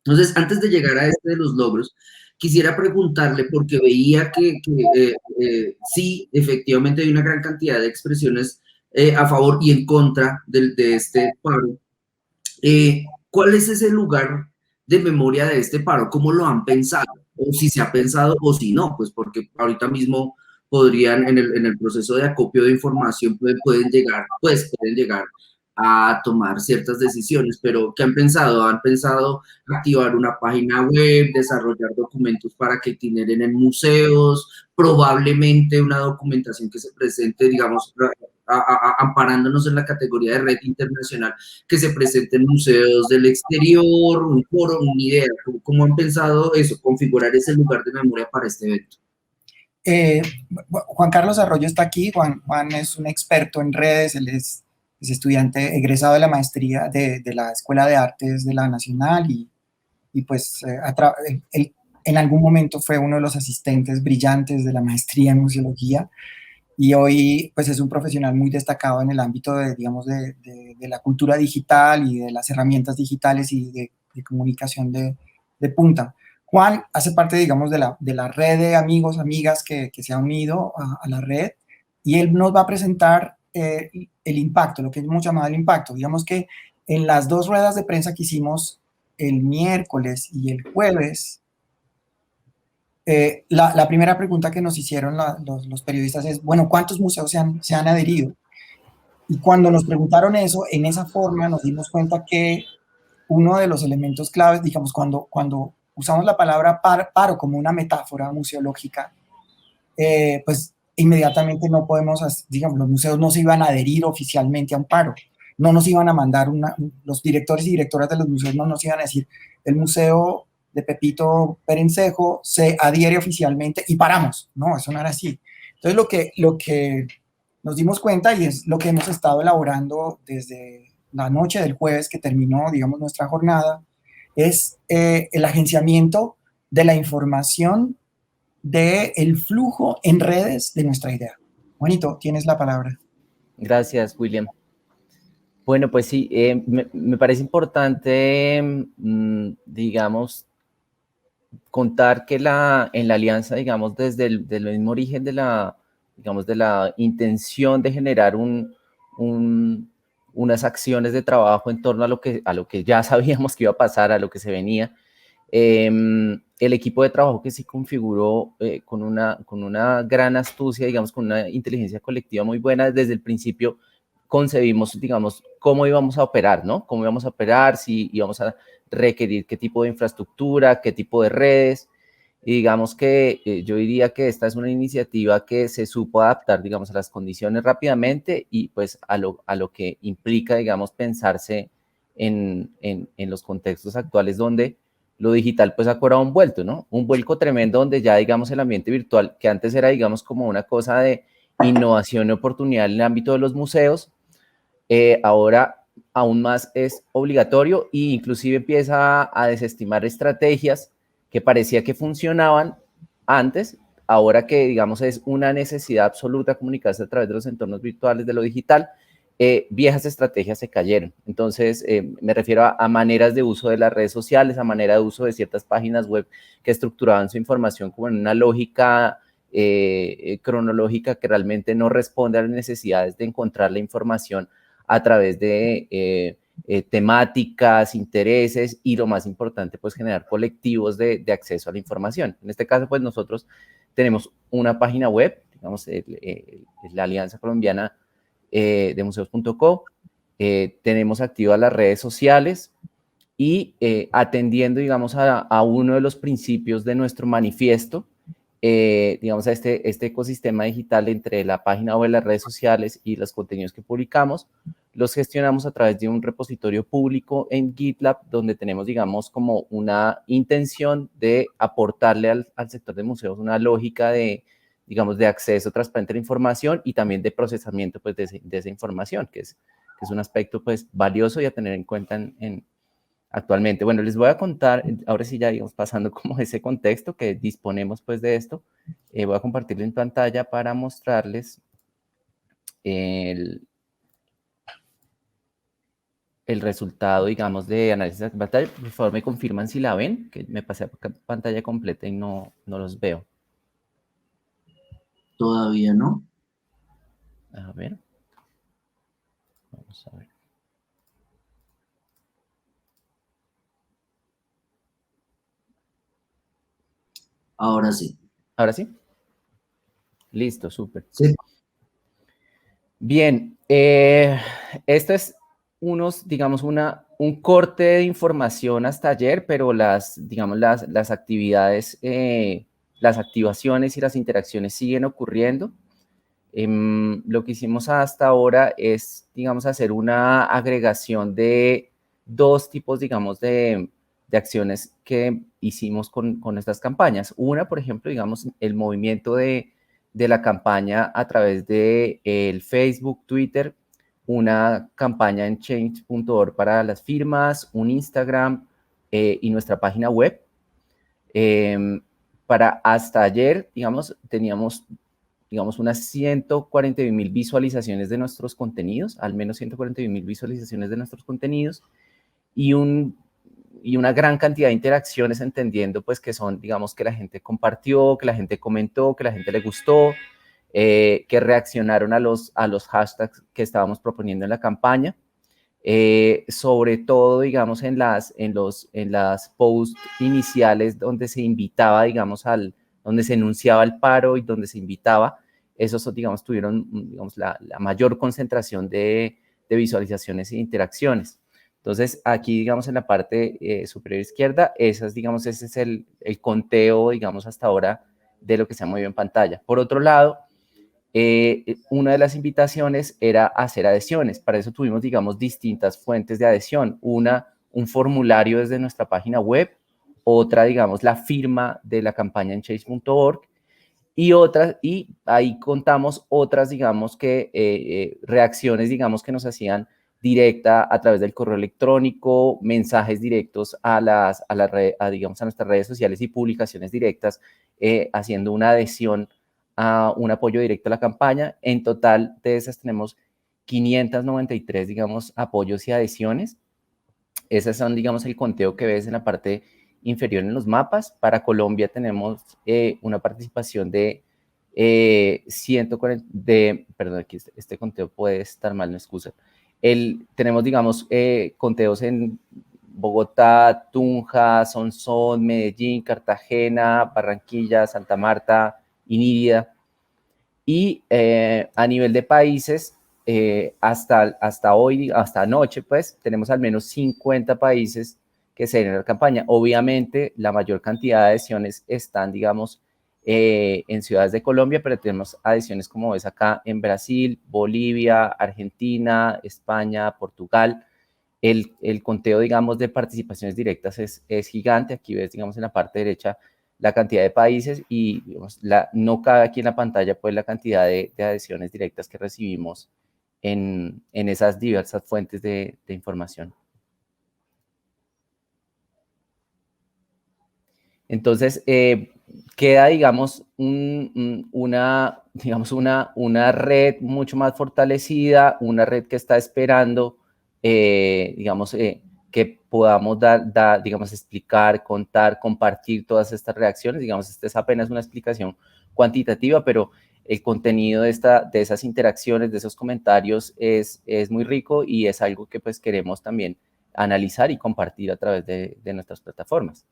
Entonces, antes de llegar a este de los logros, quisiera preguntarle, porque veía que sí, efectivamente hay una gran cantidad de expresiones a favor y en contra de este paro. ¿Cuál es ese lugar de memoria de este paro? ¿Cómo lo han pensado? O si se ha pensado o si no, pues porque ahorita mismo podrían en el proceso de acopio de información pueden llegar a tomar ciertas decisiones, pero ¿qué han pensado? ¿Han pensado activar una página web, desarrollar documentos para que itineren en museos, probablemente una documentación que se presente, digamos, amparándonos en la categoría de red internacional, que se presente en museos del exterior, un foro, una idea? ¿Cómo han pensado eso, configurar ese lugar de memoria para este evento? Juan Carlos Arroyo está aquí. Juan es un experto en redes, él es estudiante egresado de la maestría de la Escuela de Artes de la Nacional y pues él en algún momento fue uno de los asistentes brillantes de la maestría en museología y hoy pues es un profesional muy destacado en el ámbito de, digamos, de la cultura digital y de las herramientas digitales y de comunicación de punta. Juan hace parte, digamos, de la red de amigos, amigas que se ha unido a la red y él nos va a presentar el impacto, lo que hemos llamado el impacto. Digamos que en las dos ruedas de prensa que hicimos el miércoles y el jueves, la primera pregunta que nos hicieron los periodistas es, bueno, ¿cuántos museos se han adherido? Y cuando nos preguntaron eso, en esa forma nos dimos cuenta que uno de los elementos claves, digamos, cuando usamos la palabra paro como una metáfora museológica, pues inmediatamente no podemos, digamos, los museos no se iban a adherir oficialmente a un paro, no nos iban a mandar los directores y directoras de los museos no nos iban a decir, el museo de Pepito Perencejo se adhiere oficialmente y paramos. No, eso no era así. Entonces lo que nos dimos cuenta y es lo que hemos estado elaborando desde la noche del jueves que terminó, digamos, nuestra jornada, es el agenciamiento de la información del flujo en redes de nuestra idea. Juanito, tienes la palabra. Gracias, William. Bueno, pues sí, me parece importante, digamos, contar que en la alianza, digamos, desde el mismo origen de la intención de generar unas acciones de trabajo en torno a lo que ya sabíamos que iba a pasar, a lo que se venía, el equipo de trabajo que se configuró con una gran astucia, digamos, con una inteligencia colectiva muy buena, desde el principio concebimos, digamos, cómo íbamos a operar, ¿no? Cómo íbamos a operar, si íbamos a requerir qué tipo de infraestructura, qué tipo de redes, y digamos que yo diría que esta es una iniciativa que se supo adaptar, digamos, a las condiciones rápidamente y pues a lo que implica, digamos, pensarse en los contextos actuales donde lo digital pues ha cobrado un vuelto, ¿no? Un vuelco tremendo donde ya, digamos, el ambiente virtual, que antes era, digamos, como una cosa de innovación y oportunidad en el ámbito de los museos, ahora aún más es obligatorio e inclusive empieza a desestimar estrategias que parecía que funcionaban antes, ahora que, digamos, es una necesidad absoluta comunicarse a través de los entornos virtuales de lo digital. Viejas estrategias se cayeron. Entonces, me refiero a maneras de uso de las redes sociales, a manera de uso de ciertas páginas web que estructuraban su información como en una lógica cronológica que realmente no responde a las necesidades de encontrar la información a través de temáticas, intereses y lo más importante, pues generar colectivos de acceso a la información. En este caso, pues nosotros tenemos una página web, digamos, la Alianza Colombiana de Museos.co, tenemos activas las redes sociales, y atendiendo, digamos, a uno de los principios de nuestro manifiesto, digamos, a este ecosistema digital entre la página web, las redes sociales y los contenidos que publicamos, los gestionamos a través de un repositorio público en GitLab, donde tenemos, digamos, como una intención de aportarle al sector de museos una lógica de, digamos, de acceso transparente a la información y también de procesamiento, pues, de esa información, que es un aspecto, pues, valioso y a tener en cuenta actualmente. Bueno, les voy a contar, ahora sí ya digamos pasando como ese contexto que disponemos pues de esto, voy a compartirlo en pantalla para mostrarles el resultado, digamos, de análisis de pantalla. Por favor, me confirman si la ven, que me pasé a pantalla completa y no los veo. Todavía no. A ver. Vamos a ver. Ahora sí. ¿Ahora sí? Listo, súper. Sí. Bien, esto es digamos, un corte de información hasta ayer, pero digamos, las actividades, las activaciones y las interacciones siguen ocurriendo. Lo que hicimos hasta ahora es, digamos, hacer una agregación de dos tipos, digamos, de acciones que hicimos con estas campañas. Una, por ejemplo, digamos, el movimiento de la campaña a través de el Facebook, Twitter, una campaña en change.org para las firmas, un Instagram y nuestra página web. Para hasta ayer, digamos, teníamos, digamos, unas 141,000 visualizaciones de nuestros contenidos, al menos 141,000 visualizaciones de nuestros contenidos y una gran cantidad de interacciones, entendiendo pues que son, digamos, que la gente compartió, que la gente comentó, que la gente le gustó, que reaccionaron a los hashtags que estábamos proponiendo en la campaña. Sobre todo, digamos, en las posts iniciales donde se invitaba, digamos, donde se enunciaba el paro y donde se invitaba, esos, digamos, tuvieron, digamos, la mayor concentración de visualizaciones e interacciones. Entonces, aquí, digamos, en la parte superior izquierda, ese es el conteo, digamos, hasta ahora de lo que se ha movido en pantalla. Por otro lado, una de las invitaciones era hacer adhesiones. Para eso tuvimos, digamos, distintas fuentes de adhesión. Un formulario desde nuestra página web, otra, digamos, la firma de la campaña en change.org y ahí contamos otras, digamos, que reacciones, digamos, que nos hacían directa a través del correo electrónico, mensajes directos digamos, a nuestras redes sociales y publicaciones directas, haciendo una adhesión a un apoyo directo a la campaña. En total de esas tenemos 593, digamos, apoyos y adhesiones. Esas son, digamos, el conteo que ves en la parte inferior en los mapas. Para Colombia tenemos una participación de 140, perdón, aquí este conteo puede estar mal, no excusa. Tenemos, digamos, conteos en Bogotá, Tunja, Sonsón, Medellín, Cartagena, Barranquilla, Santa Marta, Inírida. Y a nivel de países, hasta hoy, hasta anoche, pues, tenemos al menos 50 países que se ven en la campaña. Obviamente, la mayor cantidad de adhesiones están, digamos, en ciudades de Colombia, pero tenemos adhesiones como ves acá en Brasil, Bolivia, Argentina, España, Portugal. El conteo, digamos, de participaciones directas es gigante. Aquí ves, digamos, en la parte derecha la cantidad de países y, digamos, no cabe aquí en la pantalla pues la cantidad de adhesiones directas que recibimos en esas diversas fuentes de información. Entonces, queda, digamos, una red mucho más fortalecida, una red que está esperando, digamos, que podamos digamos, explicar, contar, compartir todas estas reacciones. Digamos, esta es apenas una explicación cuantitativa, pero el contenido de esas interacciones, de esos comentarios es muy rico y es algo que pues queremos también analizar y compartir a través de nuestras plataformas.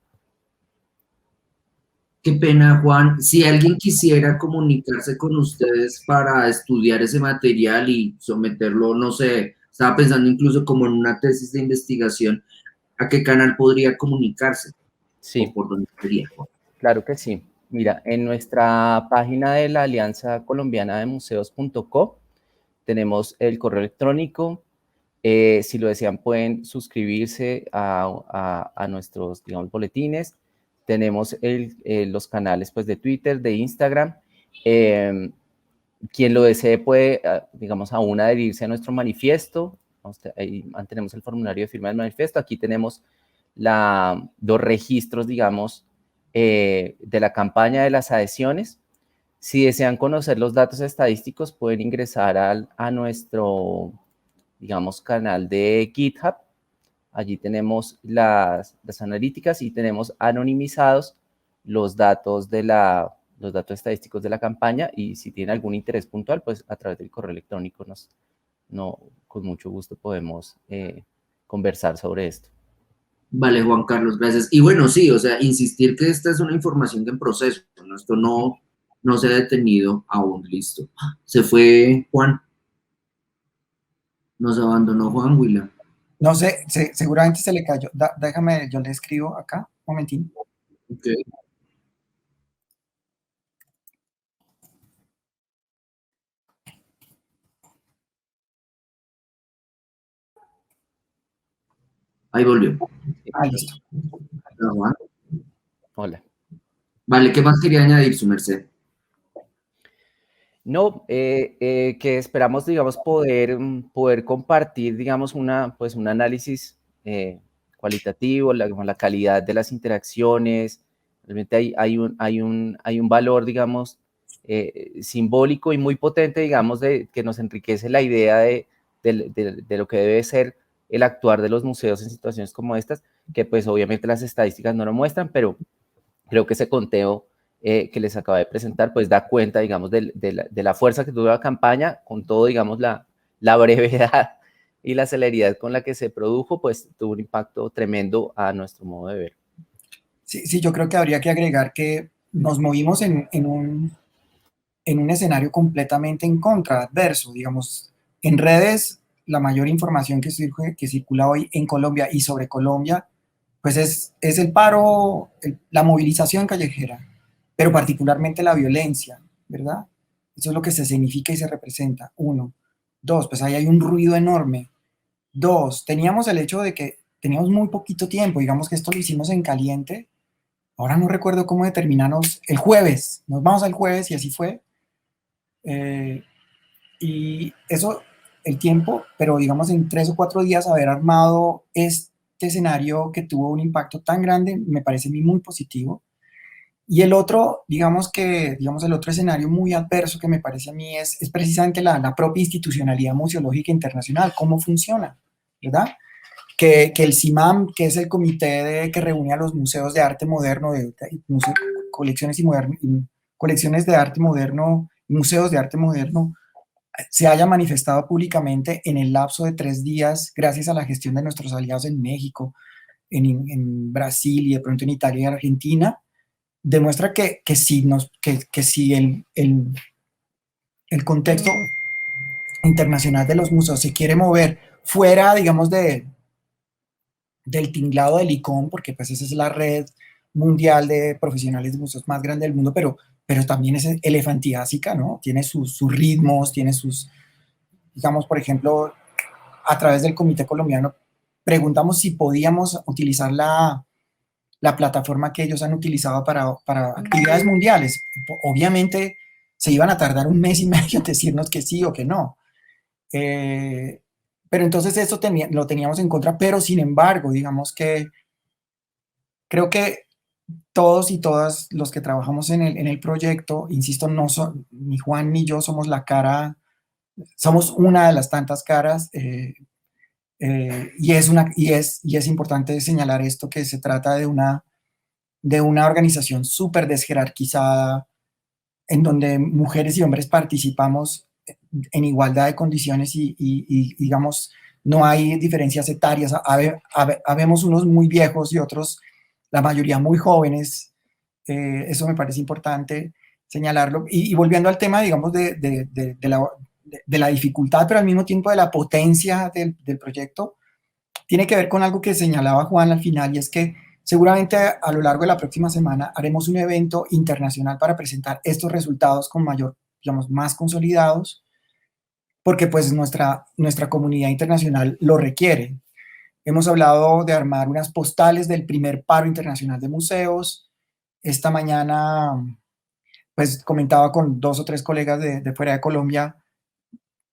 Qué pena, Juan. Si alguien quisiera comunicarse con ustedes para estudiar ese material y someterlo, no sé, estaba pensando incluso como en una tesis de investigación, ¿a qué canal podría comunicarse? Sí. ¿O por dónde sería? Claro que sí. Mira, en nuestra página de la Alianza Colombiana de Museos.co tenemos el correo electrónico. Si lo desean, pueden suscribirse a nuestros, digamos, boletines. Tenemos los canales, pues, de Twitter, de Instagram. Quien lo desee puede, digamos, aún adherirse a nuestro manifiesto. Ahí mantenemos el formulario de firma del manifiesto. Aquí tenemos los registros, digamos, de la campaña de las adhesiones. Si desean conocer los datos estadísticos, pueden ingresar a nuestro, digamos, canal de GitHub. Allí tenemos las analíticas y tenemos anonimizados los datos estadísticos de la campaña, y si tienen algún interés puntual, pues a través del correo electrónico con mucho gusto podemos conversar sobre esto. Vale, Juan Carlos, gracias. Y bueno, sí, o sea, insistir que esta es una información en proceso, ¿no? Esto no se ha detenido aún, listo. Se fue Juan, nos abandonó Juan, William. No sé, seguramente se le cayó. Déjame, yo le escribo acá, un momentín. Okay. Ahí volvió. Listo. Hola, Juan. Hola. Vale, ¿qué más quería añadir, su merced? No, que esperamos, digamos, poder compartir, digamos, un análisis cualitativo, la calidad de las interacciones. Realmente hay un valor, digamos, simbólico y muy potente, digamos, que nos enriquece la idea de lo que debe ser el actuar de los museos en situaciones como estas, que pues obviamente las estadísticas no lo muestran, pero creo que ese conteo que les acabo de presentar, pues da cuenta, digamos, de la fuerza que tuvo la campaña, con todo, digamos, la brevedad y la celeridad con la que se produjo, pues tuvo un impacto tremendo a nuestro modo de ver. Sí, yo creo que habría que agregar que nos movimos en un escenario completamente en contra, adverso, digamos. En redes, la mayor información que circula hoy en Colombia y sobre Colombia, pues es el paro, la movilización callejera, pero particularmente la violencia, ¿verdad? Eso es lo que se significa y se representa, uno. Dos, pues ahí hay un ruido enorme. Dos, teníamos el hecho de que teníamos muy poquito tiempo, digamos que esto lo hicimos en caliente. Ahora no recuerdo cómo determinarnos el jueves, nos vamos al jueves y así fue. Y eso, el tiempo, pero digamos en 3 o 4 días haber armado este escenario que tuvo un impacto tan grande, me parece a mí muy positivo. Y el otro, digamos el otro escenario muy adverso que me parece a mí es precisamente la propia institucionalidad museológica internacional, cómo funciona, ¿verdad? Que el CIMAM, que es el comité que reúne a los museos de arte moderno, colecciones colecciones de arte moderno, museos de arte moderno, se haya manifestado públicamente en el lapso de 3 días, gracias a la gestión de nuestros aliados en México, en Brasil y de pronto en Italia y Argentina, demuestra que si el contexto internacional de los museos se quiere mover fuera, digamos, del tinglado del ICOM, porque pues esa es la red mundial de profesionales de museos más grande del mundo, pero también es elefantiásica, ¿no? Tiene sus ritmos, tiene sus, digamos, por ejemplo, a través del Comité Colombiano, preguntamos si podíamos utilizar la plataforma que ellos han utilizado para actividades mundiales. Obviamente se iban a tardar 1 mes y medio en decirnos que sí o que no. Pero entonces eso lo teníamos en contra, pero sin embargo, digamos que creo que todos y todas los que trabajamos en el proyecto, insisto, ni Juan ni yo somos la cara, somos una de las tantas caras, y es importante señalar esto, que se trata de una organización súper desjerarquizada, en donde mujeres y hombres participamos en igualdad de condiciones y digamos, no hay diferencias etarias. Habemos unos muy viejos y otros, la mayoría muy jóvenes. Eso me parece importante señalarlo. Y volviendo al tema, digamos, de la dificultad, pero al mismo tiempo de la potencia del proyecto, tiene que ver con algo que señalaba Juan al final, y es que seguramente a lo largo de la próxima semana haremos un evento internacional para presentar estos resultados con mayor, digamos, más consolidados, porque pues nuestra comunidad internacional lo requiere. Hemos hablado de armar unas postales del primer paro internacional de museos. Esta mañana, pues comentaba con 2 o 3 colegas de fuera de Colombia,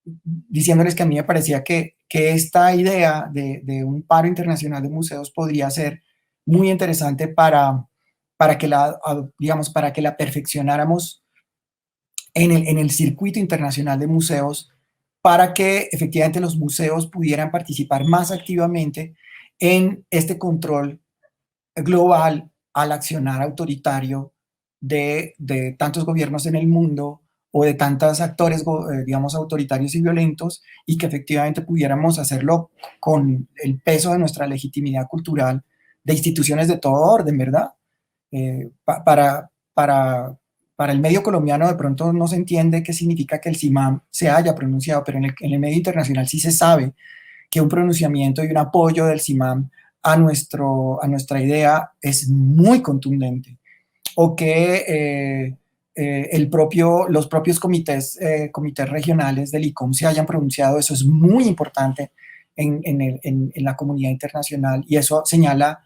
diciéndoles que a mí me parecía que esta idea de un paro internacional de museos podría ser muy interesante para que digamos, para que la perfeccionáramos en el circuito internacional de museos, para que efectivamente los museos pudieran participar más activamente en este control global al accionar autoritario de tantos gobiernos en el mundo o de tantos actores, digamos, autoritarios y violentos, y que efectivamente pudiéramos hacerlo con el peso de nuestra legitimidad cultural de instituciones de todo orden, ¿verdad? Para el medio colombiano de pronto no se entiende qué significa que el CIMAM se haya pronunciado, pero en el medio internacional sí se sabe que un pronunciamiento y un apoyo del CIMAM a nuestra idea es muy contundente, o que los propios comités regionales del ICOM se hayan pronunciado. Eso es muy importante en la comunidad internacional, y eso señala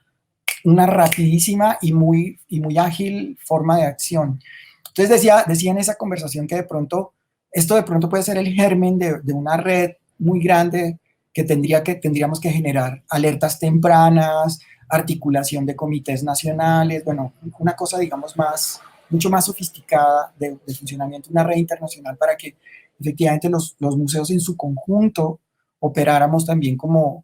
una rapidísima y muy ágil forma de acción. Entonces decía en esa conversación que esto de pronto puede ser el germen de una red muy grande que tendríamos que generar alertas tempranas, articulación de comités nacionales, bueno, una cosa, digamos, mucho más sofisticada de funcionamiento, una red internacional para que efectivamente los museos en su conjunto operáramos también como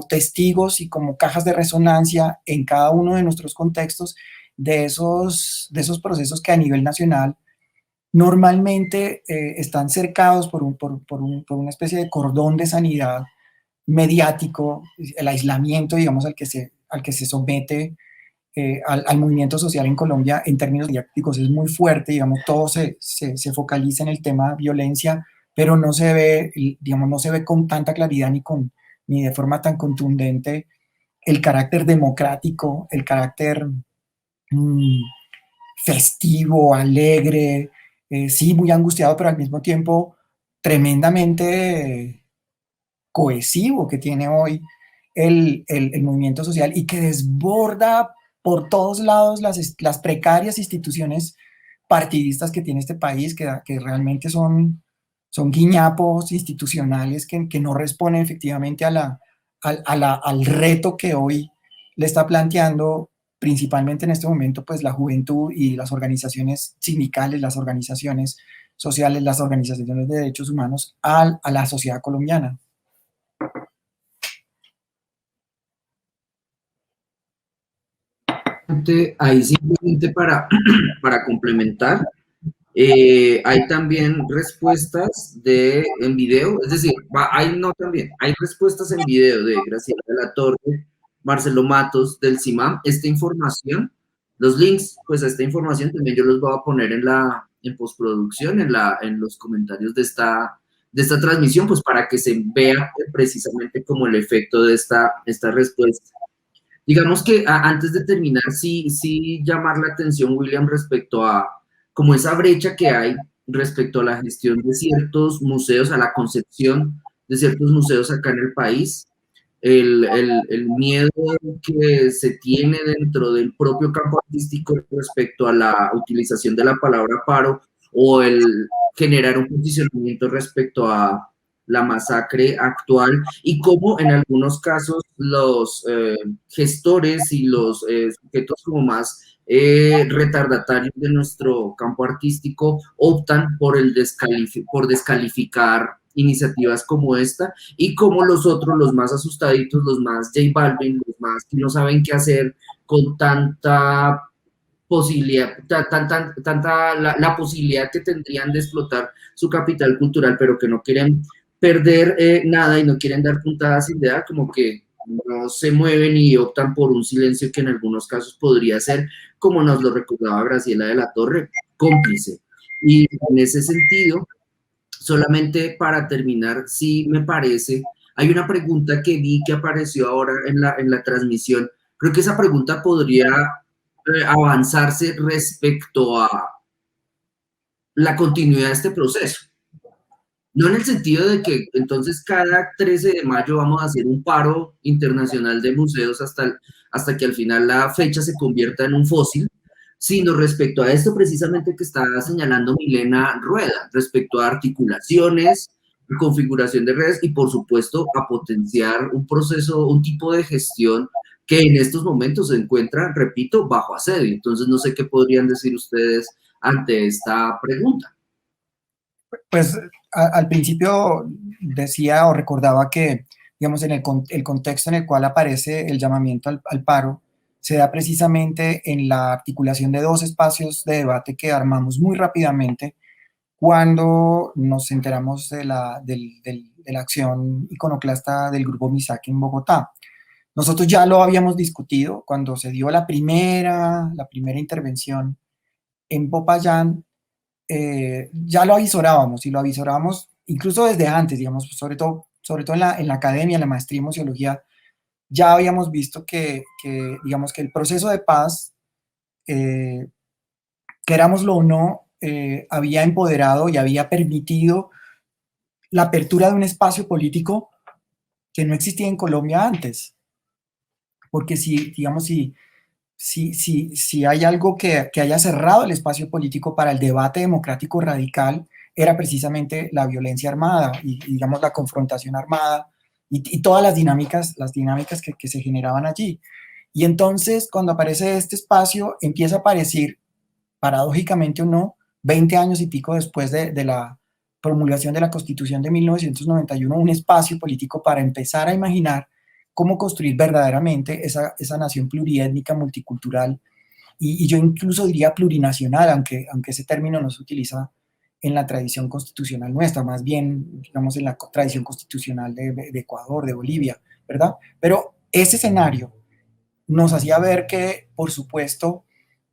testigos y como cajas de resonancia en cada uno de nuestros contextos de esos procesos que a nivel nacional normalmente están cercados por una especie de cordón de sanidad mediático, el aislamiento, digamos, al que se somete al movimiento social en Colombia en términos mediáticos es muy fuerte, digamos, todo se focaliza en el tema violencia, pero no se ve, digamos, no se ve con tanta claridad ni de forma tan contundente el carácter democrático, el carácter festivo, alegre, sí, muy angustiado, pero al mismo tiempo tremendamente cohesivo que tiene hoy el movimiento social, y que desborda por todos lados las precarias instituciones partidistas que tiene este país, que realmente son guiñapos institucionales que no responden efectivamente al reto que hoy le está planteando principalmente en este momento pues la juventud y las organizaciones sindicales, las organizaciones sociales, las organizaciones de derechos humanos a la sociedad colombiana. Ahí simplemente para complementar, hay también respuestas en video, es decir, hay respuestas en video de Graciela de la Torre, Marcelo Matos, del CIMAM. Esta información, los links pues a esta información también yo los voy a poner en postproducción, en los comentarios de esta transmisión, pues para que se vea precisamente como el efecto de esta respuesta. Digamos que antes de terminar, sí llamar la atención, William, respecto a como esa brecha que hay respecto a la gestión de ciertos museos, a la concepción de ciertos museos acá en el país, el miedo que se tiene dentro del propio campo artístico respecto a la utilización de la palabra paro, o el generar un posicionamiento respecto a la masacre actual, y cómo en algunos casos los gestores y los sujetos como más retardatarios de nuestro campo artístico optan por descalificar iniciativas como esta, y como los otros, los más asustaditos, los más J Balvin, los más que no saben qué hacer con tanta posibilidad, la posibilidad que tendrían de explotar su capital cultural, pero que no quieren perder nada y no quieren dar puntadas sin dejar, como que no se mueven y optan por un silencio que en algunos casos podría ser, como nos lo recordaba Graciela de la Torre, cómplice. Y en ese sentido, solamente para terminar, sí me parece hay una pregunta que vi que apareció ahora en la transmisión. Creo que esa pregunta podría avanzarse respecto a la continuidad de este proceso. No en el sentido de que entonces cada 13 de mayo vamos a hacer un paro internacional de museos hasta que al final la fecha se convierta en un fósil, sino respecto a esto precisamente que está señalando Milena Rueda, respecto a articulaciones, configuración de redes y por supuesto a potenciar un proceso, un tipo de gestión que en estos momentos se encuentra, repito, bajo asedio. Entonces no sé qué podrían decir ustedes ante esta pregunta. Pues al principio decía o recordaba que, digamos, en el contexto en el cual aparece el llamamiento al paro, se da precisamente en la articulación de dos espacios de debate que armamos muy rápidamente cuando nos enteramos de la acción iconoclasta del grupo MISAC en Bogotá. Nosotros ya lo habíamos discutido cuando se dio la primera intervención en Popayán. Ya lo avisorábamos y lo avisorábamos incluso desde antes, digamos, sobre todo en la academia, en la maestría en museología, ya habíamos visto digamos, que el proceso de paz, querámoslo o no, había empoderado y había permitido la apertura de un espacio político que no existía en Colombia antes. Porque si hay algo que haya cerrado el espacio político para el debate democrático radical, era precisamente la violencia armada y digamos, la confrontación armada y todas las dinámicas que se generaban allí. Y entonces, cuando aparece este espacio, empieza a aparecer, paradójicamente o no, 20 años y pico después de la promulgación de la Constitución de 1991, un espacio político para empezar a imaginar cómo construir verdaderamente esa nación pluriétnica, multicultural, y yo incluso diría plurinacional, aunque ese término no se utiliza en la tradición constitucional nuestra, más bien, digamos, en la tradición constitucional de Ecuador, de Bolivia, ¿verdad? Pero ese escenario nos hacía ver que, por supuesto,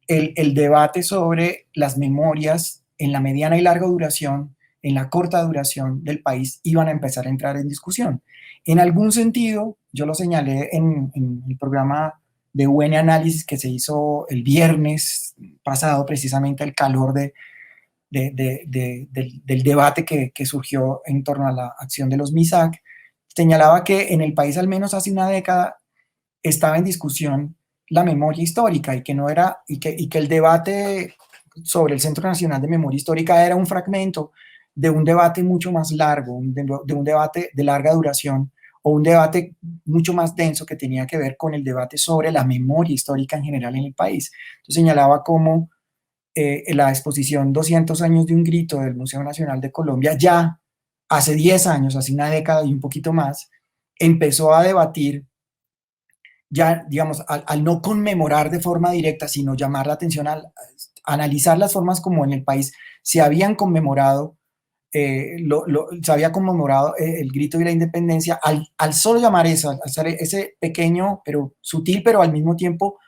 el debate sobre las memorias en la mediana y larga duración, en la corta duración del país, iban a empezar a entrar en discusión. En algún sentido, yo lo señalé en el programa de UN Análisis que se hizo el viernes pasado, precisamente al calor del debate que surgió en torno a la acción de los MISAC, señalaba que en el país al menos hace una década estaba en discusión la memoria histórica y que el debate sobre el Centro Nacional de Memoria Histórica era un fragmento de un debate mucho más largo, de un debate de larga duración o un debate mucho más denso que tenía que ver con el debate sobre la memoria histórica en general en el país. Entonces señalaba cómo la exposición 200 años de un grito del Museo Nacional de Colombia ya hace 10 años, hace una década y un poquito más, empezó a debatir ya, digamos, al no conmemorar de forma directa, sino llamar la atención al analizar las formas como en el país se habían conmemorado, se había conmemorado el grito de la independencia, al solo llamar eso, al hacer ese pequeño, pero sutil, pero al mismo tiempo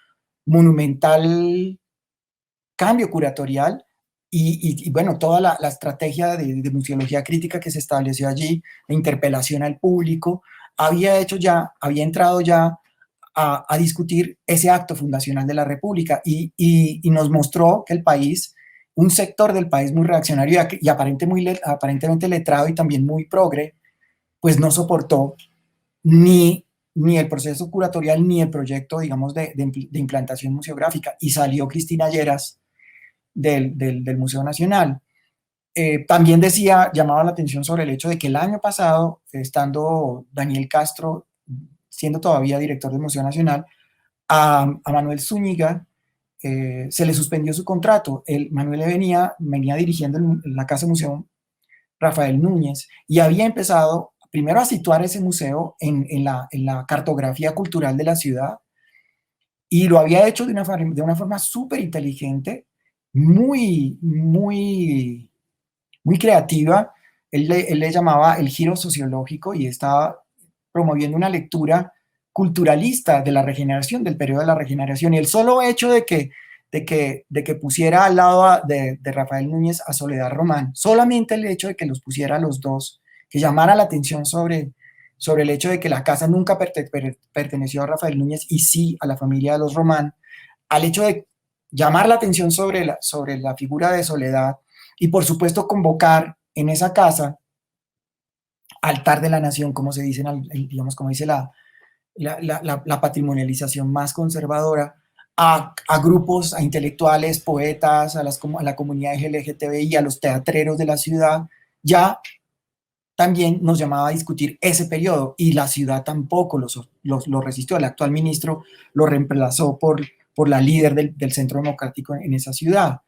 monumental cambio curatorial y bueno, toda la estrategia de museología crítica que se estableció allí, la interpelación al público, había entrado ya a discutir ese acto fundacional de la República y nos mostró que el país, un sector del país muy reaccionario y aparentemente letrado y también muy progre, pues no soportó ni el proceso curatorial ni el proyecto, digamos, de implantación museográfica. Y salió Cristina Lleras del Museo Nacional. También llamaba la atención sobre el hecho de que el año pasado, estando Daniel Castro, siendo todavía director del Museo Nacional, a Manuel Zúñiga se le suspendió su contrato. Manuel venía dirigiendo la Casa Museo Rafael Núñez y había empezado primero a situar ese museo en la cartografía cultural de la ciudad y lo había hecho de una forma súper inteligente, muy creativa. Él le llamaba el giro sociológico y estaba promoviendo una lectura culturalista de la regeneración, del periodo de la regeneración. Y el solo hecho de que pusiera al lado de Rafael Núñez a Soledad Román, solamente el hecho de que los pusiera a los dos, que llamara la atención sobre sobre el hecho de que la casa nunca perteneció a Rafael Núñez y sí a la familia de los Román, al hecho de llamar la atención sobre la figura de Soledad y por supuesto convocar en esa casa altar de la nación, como se dice, digamos, como dice la patrimonialización más conservadora, a grupos, a intelectuales, poetas, a la comunidad LGTBI, a los teatreros de la ciudad, ya también nos llamaba a discutir ese periodo y la ciudad tampoco lo resistió. El actual ministro lo reemplazó por la líder del Centro Democrático en esa ciudad.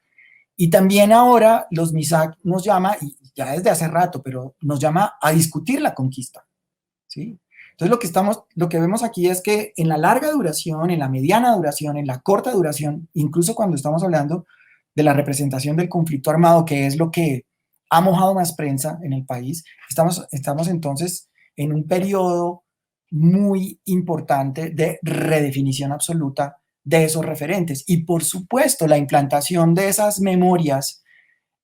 Y también ahora los MISAC nos llama, y ya desde hace rato, pero nos llama a discutir la conquista, ¿sí? Entonces lo que vemos aquí es que en la larga duración, en la mediana duración, en la corta duración, incluso cuando estamos hablando de la representación del conflicto armado, que es lo que ha mojado más prensa en el país, estamos entonces en un periodo muy importante de redefinición absoluta de esos referentes. Y por supuesto, la implantación de esas memorias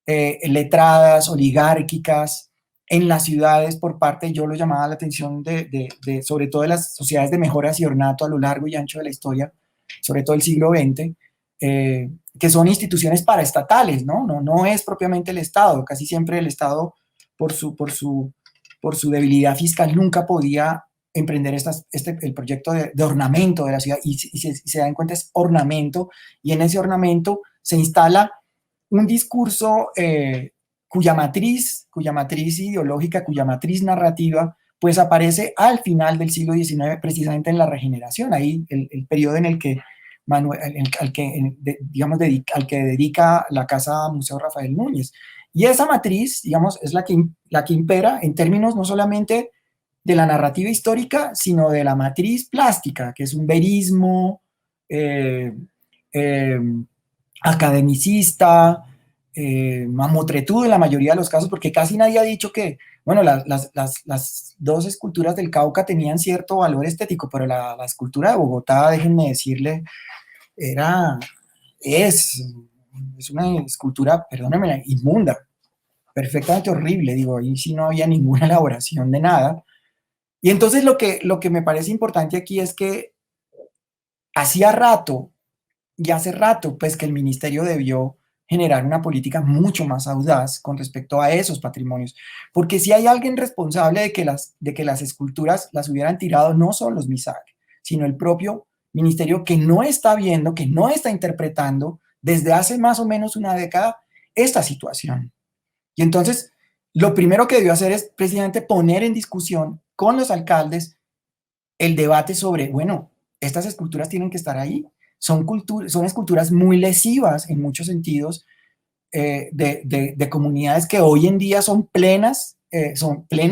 letradas, oligárquicas, en las ciudades por parte, yo lo llamaba la atención sobre todo de las sociedades de mejoras y ornato a lo largo y ancho de la historia, sobre todo el siglo XX, que son instituciones paraestatales, ¿no? No es propiamente el Estado, casi siempre el Estado, por su debilidad fiscal, nunca podía emprender el proyecto de ornamento de la ciudad, y se dan cuenta es ornamento, y en ese ornamento se instala un discurso cuya matriz ideológica, cuya matriz narrativa, pues aparece al final del siglo XIX, precisamente en la regeneración, ahí el periodo en el que al que dedica la Casa Museo Rafael Núñez. Y esa matriz, digamos, es la que impera en términos no solamente de la narrativa histórica, sino de la matriz plástica, que es un verismo academicista, mamotretudo en la mayoría de los casos, porque casi nadie ha dicho que, bueno, las dos esculturas del Cauca tenían cierto valor estético, pero la escultura de Bogotá, déjenme decirle, es una escultura, perdónenme, inmunda, perfectamente horrible, digo, ahí sí no había ninguna elaboración de nada. Y entonces lo que me parece importante aquí es que hacía rato, y hace rato, pues que el ministerio debió generar una política mucho más audaz con respecto a esos patrimonios, porque si hay alguien responsable de que las esculturas las hubieran tirado, no son los MISAC, sino el propio ministerio, que no está viendo, que no está interpretando desde hace más o menos una década esta situación. Y entonces, lo primero que debió hacer es precisamente poner en discusión con los alcaldes el debate sobre, bueno, estas esculturas tienen que estar ahí. Son esculturas muy lesivas en muchos sentidos de comunidades que hoy en día son plenos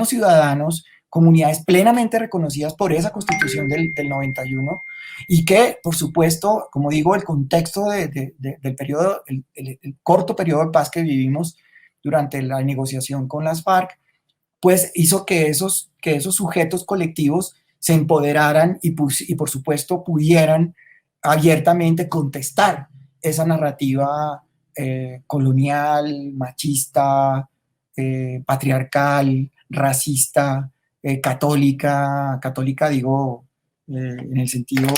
ciudadanos, comunidades plenamente reconocidas por esa Constitución del 91, y que, por supuesto, como digo, el contexto del periodo, el corto periodo de paz que vivimos durante la negociación con las FARC, pues hizo que esos sujetos colectivos se empoderaran y por supuesto pudieran abiertamente contestar esa narrativa colonial, machista, patriarcal, racista, católica digo, en el sentido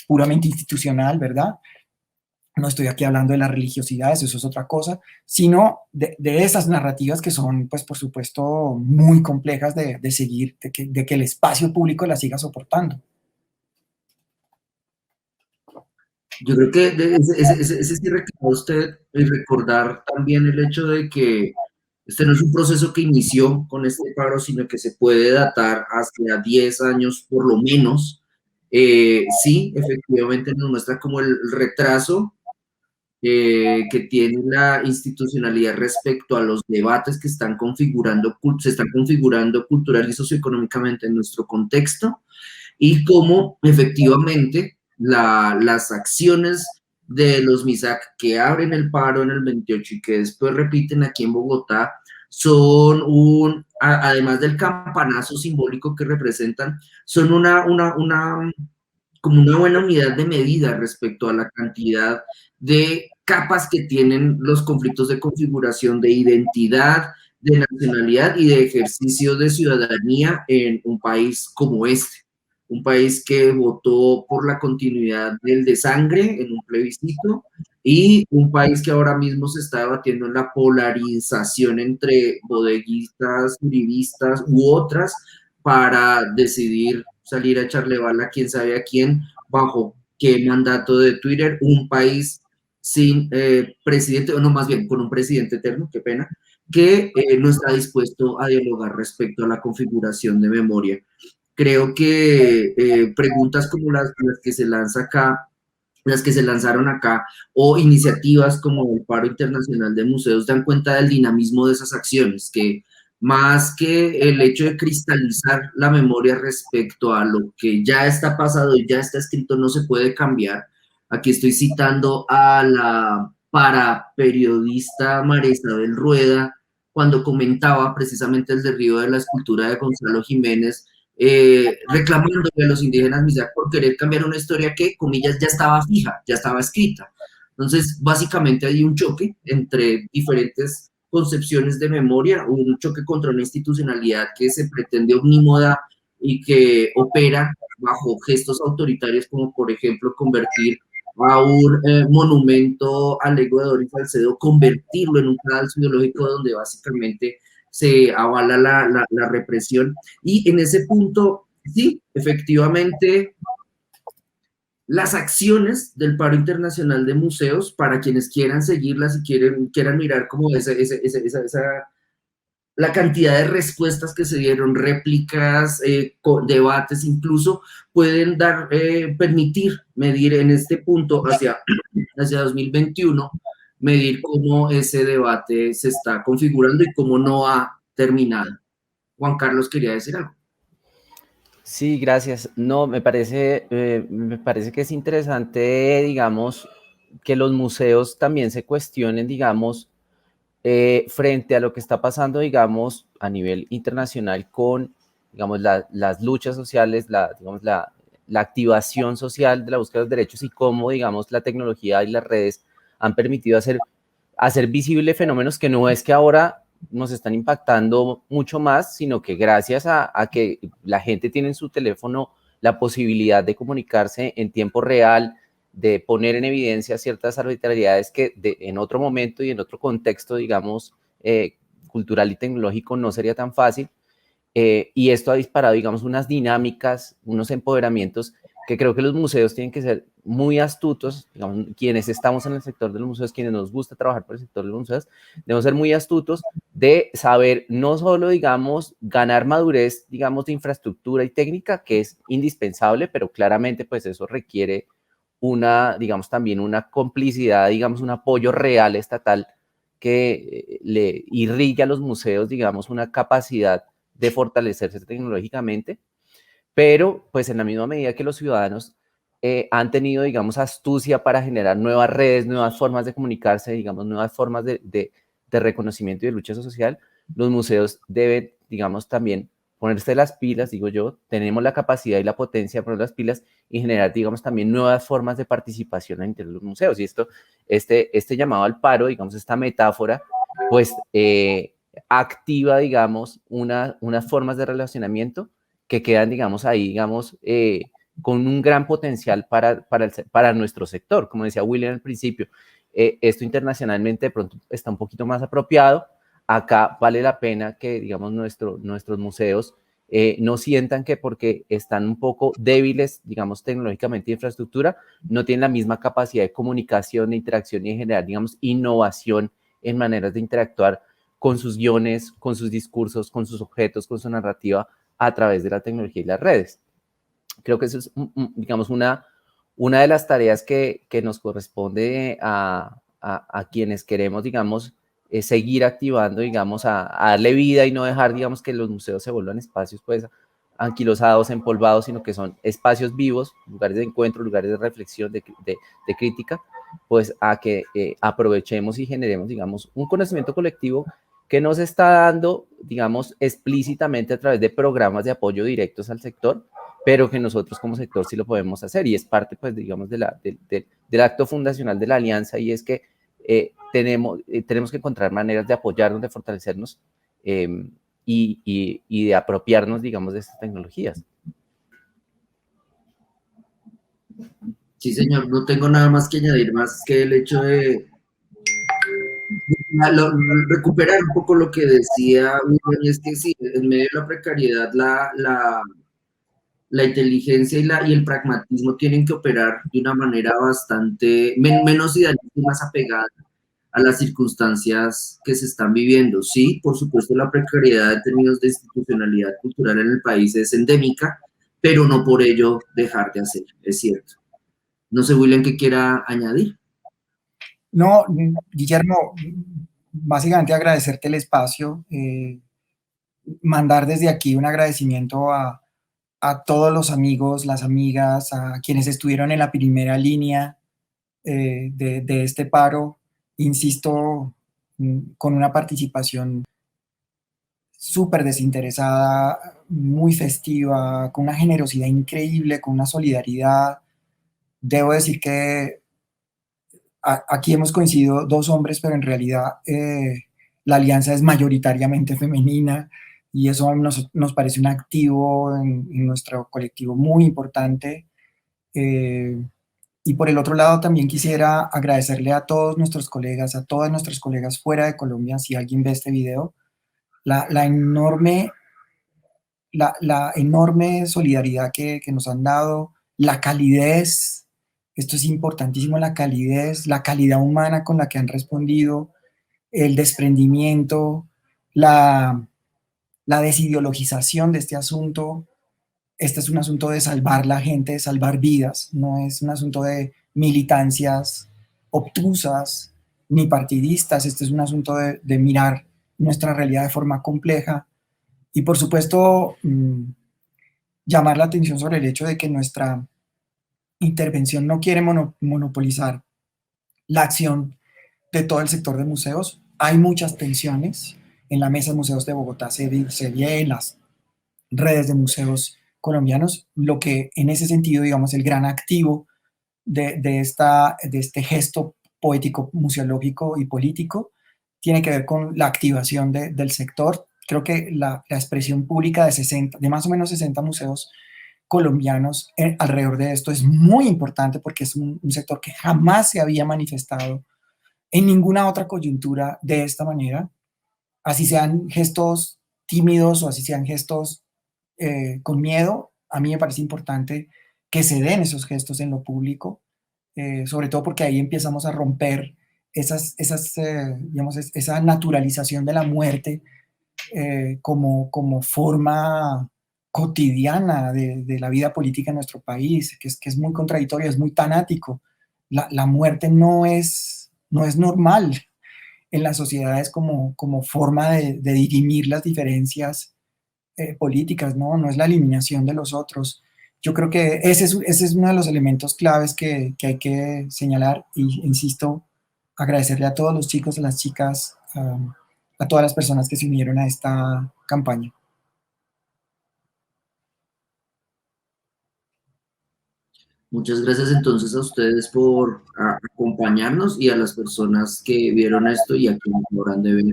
puramente institucional, ¿verdad? No estoy aquí hablando de las religiosidades, eso es otra cosa, sino de esas narrativas que son, pues, por supuesto, muy complejas de seguir, de que el espacio público las siga soportando. Yo creo que ese cierre que da usted, recordar también el hecho de que este no es un proceso que inició con este paro, sino que se puede datar hacia 10 años por lo menos. Sí, efectivamente nos muestra como el retraso que tiene la institucionalidad respecto a los debates que se están configurando cultural y socioeconómicamente en nuestro contexto, y cómo efectivamente las acciones de los MISAC que abren el paro en el 28 y que después repiten aquí en Bogotá son además del campanazo simbólico que representan, son como una buena unidad de medida respecto a la cantidad de capas que tienen los conflictos de configuración de identidad, de nacionalidad y de ejercicio de ciudadanía en un país como este. Un país que votó por la continuidad del desangre en un plebiscito y un país que ahora mismo se está debatiendo en la polarización entre bodeguistas, uribistas u otras para decidir salir a echarle bala a quién sabe a quién, bajo qué mandato de Twitter, un país sin presidente, o no, más bien con un presidente eterno, qué pena, que no está dispuesto a dialogar respecto a la configuración de memoria. Creo que preguntas como las que se lanza acá, las que se lanzaron acá, o iniciativas como el Paro Internacional de Museos dan cuenta del dinamismo de esas acciones, que más que el hecho de cristalizar la memoria respecto a lo que ya está pasado y ya está escrito, no se puede cambiar. Aquí estoy citando a la paraperiodista María Isabel Rueda, cuando comentaba precisamente el derribo de la escultura de Gonzalo Jiménez, reclamándole a los indígenas Mizar por querer cambiar una historia que, comillas, ya estaba fija, ya estaba escrita. Entonces, básicamente hay un choque entre diferentes concepciones de memoria, un choque contra una institucionalidad que se pretende omnímoda y que opera bajo gestos autoritarios, como por ejemplo convertir a un monumento al ego de Doris Salcedo, convertirlo en un cadalso ideológico donde básicamente se avala la represión. Y en ese punto, sí, efectivamente, las acciones del Paro Internacional de Museos, para quienes quieran seguirlas y quieran mirar como la cantidad de respuestas que se dieron, réplicas, debates, incluso pueden permitir medir en este punto hacia 2021, medir cómo ese debate se está configurando y cómo no ha terminado. Juan Carlos quería decir algo. Sí, gracias. No, me parece que es interesante, digamos, que los museos también se cuestionen, digamos, frente a lo que está pasando, digamos, a nivel internacional con, digamos, las luchas sociales, digamos, la activación social de la búsqueda de los derechos y cómo, digamos, la tecnología y las redes han permitido hacer visible fenómenos que no es que ahora nos están impactando mucho más, sino que gracias a que la gente tiene en su teléfono la posibilidad de comunicarse en tiempo real, de poner en evidencia ciertas arbitrariedades que en otro momento y en otro contexto, digamos, cultural y tecnológico no sería tan fácil. Y esto ha disparado, digamos, unas dinámicas, unos empoderamientos que creo que los museos tienen que ser muy astutos, digamos, quienes estamos en el sector de los museos, quienes nos gusta trabajar por el sector de los museos, debemos ser muy astutos de saber no solo, digamos, ganar madurez, digamos, de infraestructura y técnica, que es indispensable, pero claramente, pues eso requiere digamos, también una complicidad, digamos, un apoyo real estatal que le irrigue a los museos, digamos, una capacidad de fortalecerse tecnológicamente, pero pues en la misma medida que los ciudadanos han tenido, digamos, astucia para generar nuevas redes, nuevas formas de comunicarse, digamos, nuevas formas de reconocimiento y de lucha social, los museos deben, digamos, también ponerse las pilas, digo yo, tenemos la capacidad y la potencia de poner las pilas y generar, digamos, también nuevas formas de participación en los museos. Y este llamado al paro, digamos, esta metáfora, pues activa, digamos, unas formas de relacionamiento que quedan, digamos, ahí, digamos, con un gran potencial para nuestro sector. Como decía William al principio, esto internacionalmente de pronto está un poquito más apropiado. Acá vale la pena que, digamos, nuestros museos no sientan que porque están un poco débiles, digamos, tecnológicamente de infraestructura, no tienen la misma capacidad de comunicación, de interacción y de generar, digamos, innovación en maneras de interactuar con sus guiones, con sus discursos, con sus objetos, con su narrativa a través de la tecnología y las redes. Creo que eso es, digamos, una de las tareas que nos corresponde a quienes queremos, digamos, seguir activando, digamos, a darle vida y no dejar, digamos, que los museos se vuelvan espacios, pues, anquilosados, empolvados, sino que son espacios vivos, lugares de encuentro, lugares de reflexión, de crítica, pues a que aprovechemos y generemos, digamos, un conocimiento colectivo que nos está dando, digamos, explícitamente a través de programas de apoyo directos al sector, pero que nosotros como sector sí lo podemos hacer y es parte, pues, digamos, del acto fundacional de la alianza y es que tenemos que encontrar maneras de apoyarnos, de fortalecernos y de apropiarnos, digamos, de estas tecnologías. Sí, señor, no tengo nada más que añadir más que el hecho de recuperar un poco lo que decía William, y es que sí, en medio de la precariedad, la inteligencia y el pragmatismo tienen que operar de una manera bastante menos idealista y más apegada a las circunstancias que se están viviendo. Sí, por supuesto, la precariedad en términos de institucionalidad cultural en el país es endémica, pero no por ello dejar de hacer, es cierto. No sé, William, ¿qué quiera añadir? No, Guillermo, básicamente agradecerte el espacio, mandar desde aquí un agradecimiento a todos los amigos, las amigas, a quienes estuvieron en la primera línea de este paro, insisto, con una participación súper desinteresada, muy festiva, con una generosidad increíble, con una solidaridad. Debo decir que aquí hemos coincidido dos hombres, pero en realidad la alianza es mayoritariamente femenina y eso nos parece un activo en nuestro colectivo muy importante. Y por el otro lado, también quisiera agradecerle a todos nuestros colegas, a todas nuestras colegas fuera de Colombia, si alguien ve este video, la enorme, la enorme solidaridad que nos han dado, la calidez, esto es importantísimo, la calidez, la calidad humana con la que han respondido, el desprendimiento, la desideologización de este asunto. Este es un asunto de salvar la gente, de salvar vidas, no es un asunto de militancias obtusas ni partidistas, este es un asunto de mirar nuestra realidad de forma compleja y por supuesto llamar la atención sobre el hecho de que nuestra intervención no quiere monopolizar la acción de todo el sector de museos. Hay muchas tensiones. En la Mesa de Museos de Bogotá se ve en las redes de museos colombianos, lo que en ese sentido, digamos, el gran activo de este gesto poético, museológico y político tiene que ver con la activación del sector. Creo que la expresión pública de más o menos 60 museos colombianos alrededor de esto es muy importante porque es un sector que jamás se había manifestado en ninguna otra coyuntura de esta manera, así sean gestos tímidos o así sean gestos con miedo. A mí me parece importante que se den esos gestos en lo público, sobre todo porque ahí empezamos a romper digamos, esa naturalización de la muerte como forma cotidiana de la vida política en nuestro país, que es muy contradictorio, es muy tanático. La muerte no es normal en las sociedades como forma de dirimir las diferencias políticas, ¿no? No es la eliminación de los otros. Yo creo que ese es uno de los elementos claves que hay que señalar y, insisto, agradecerle a todos los chicos, a las chicas, a todas las personas que se unieron a esta campaña. Muchas gracias entonces a ustedes por acompañarnos y a las personas que vieron esto y a quienes lo habrán de ver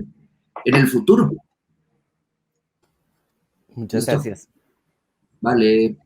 en el futuro. Muchas ¿Listo? gracias. Vale.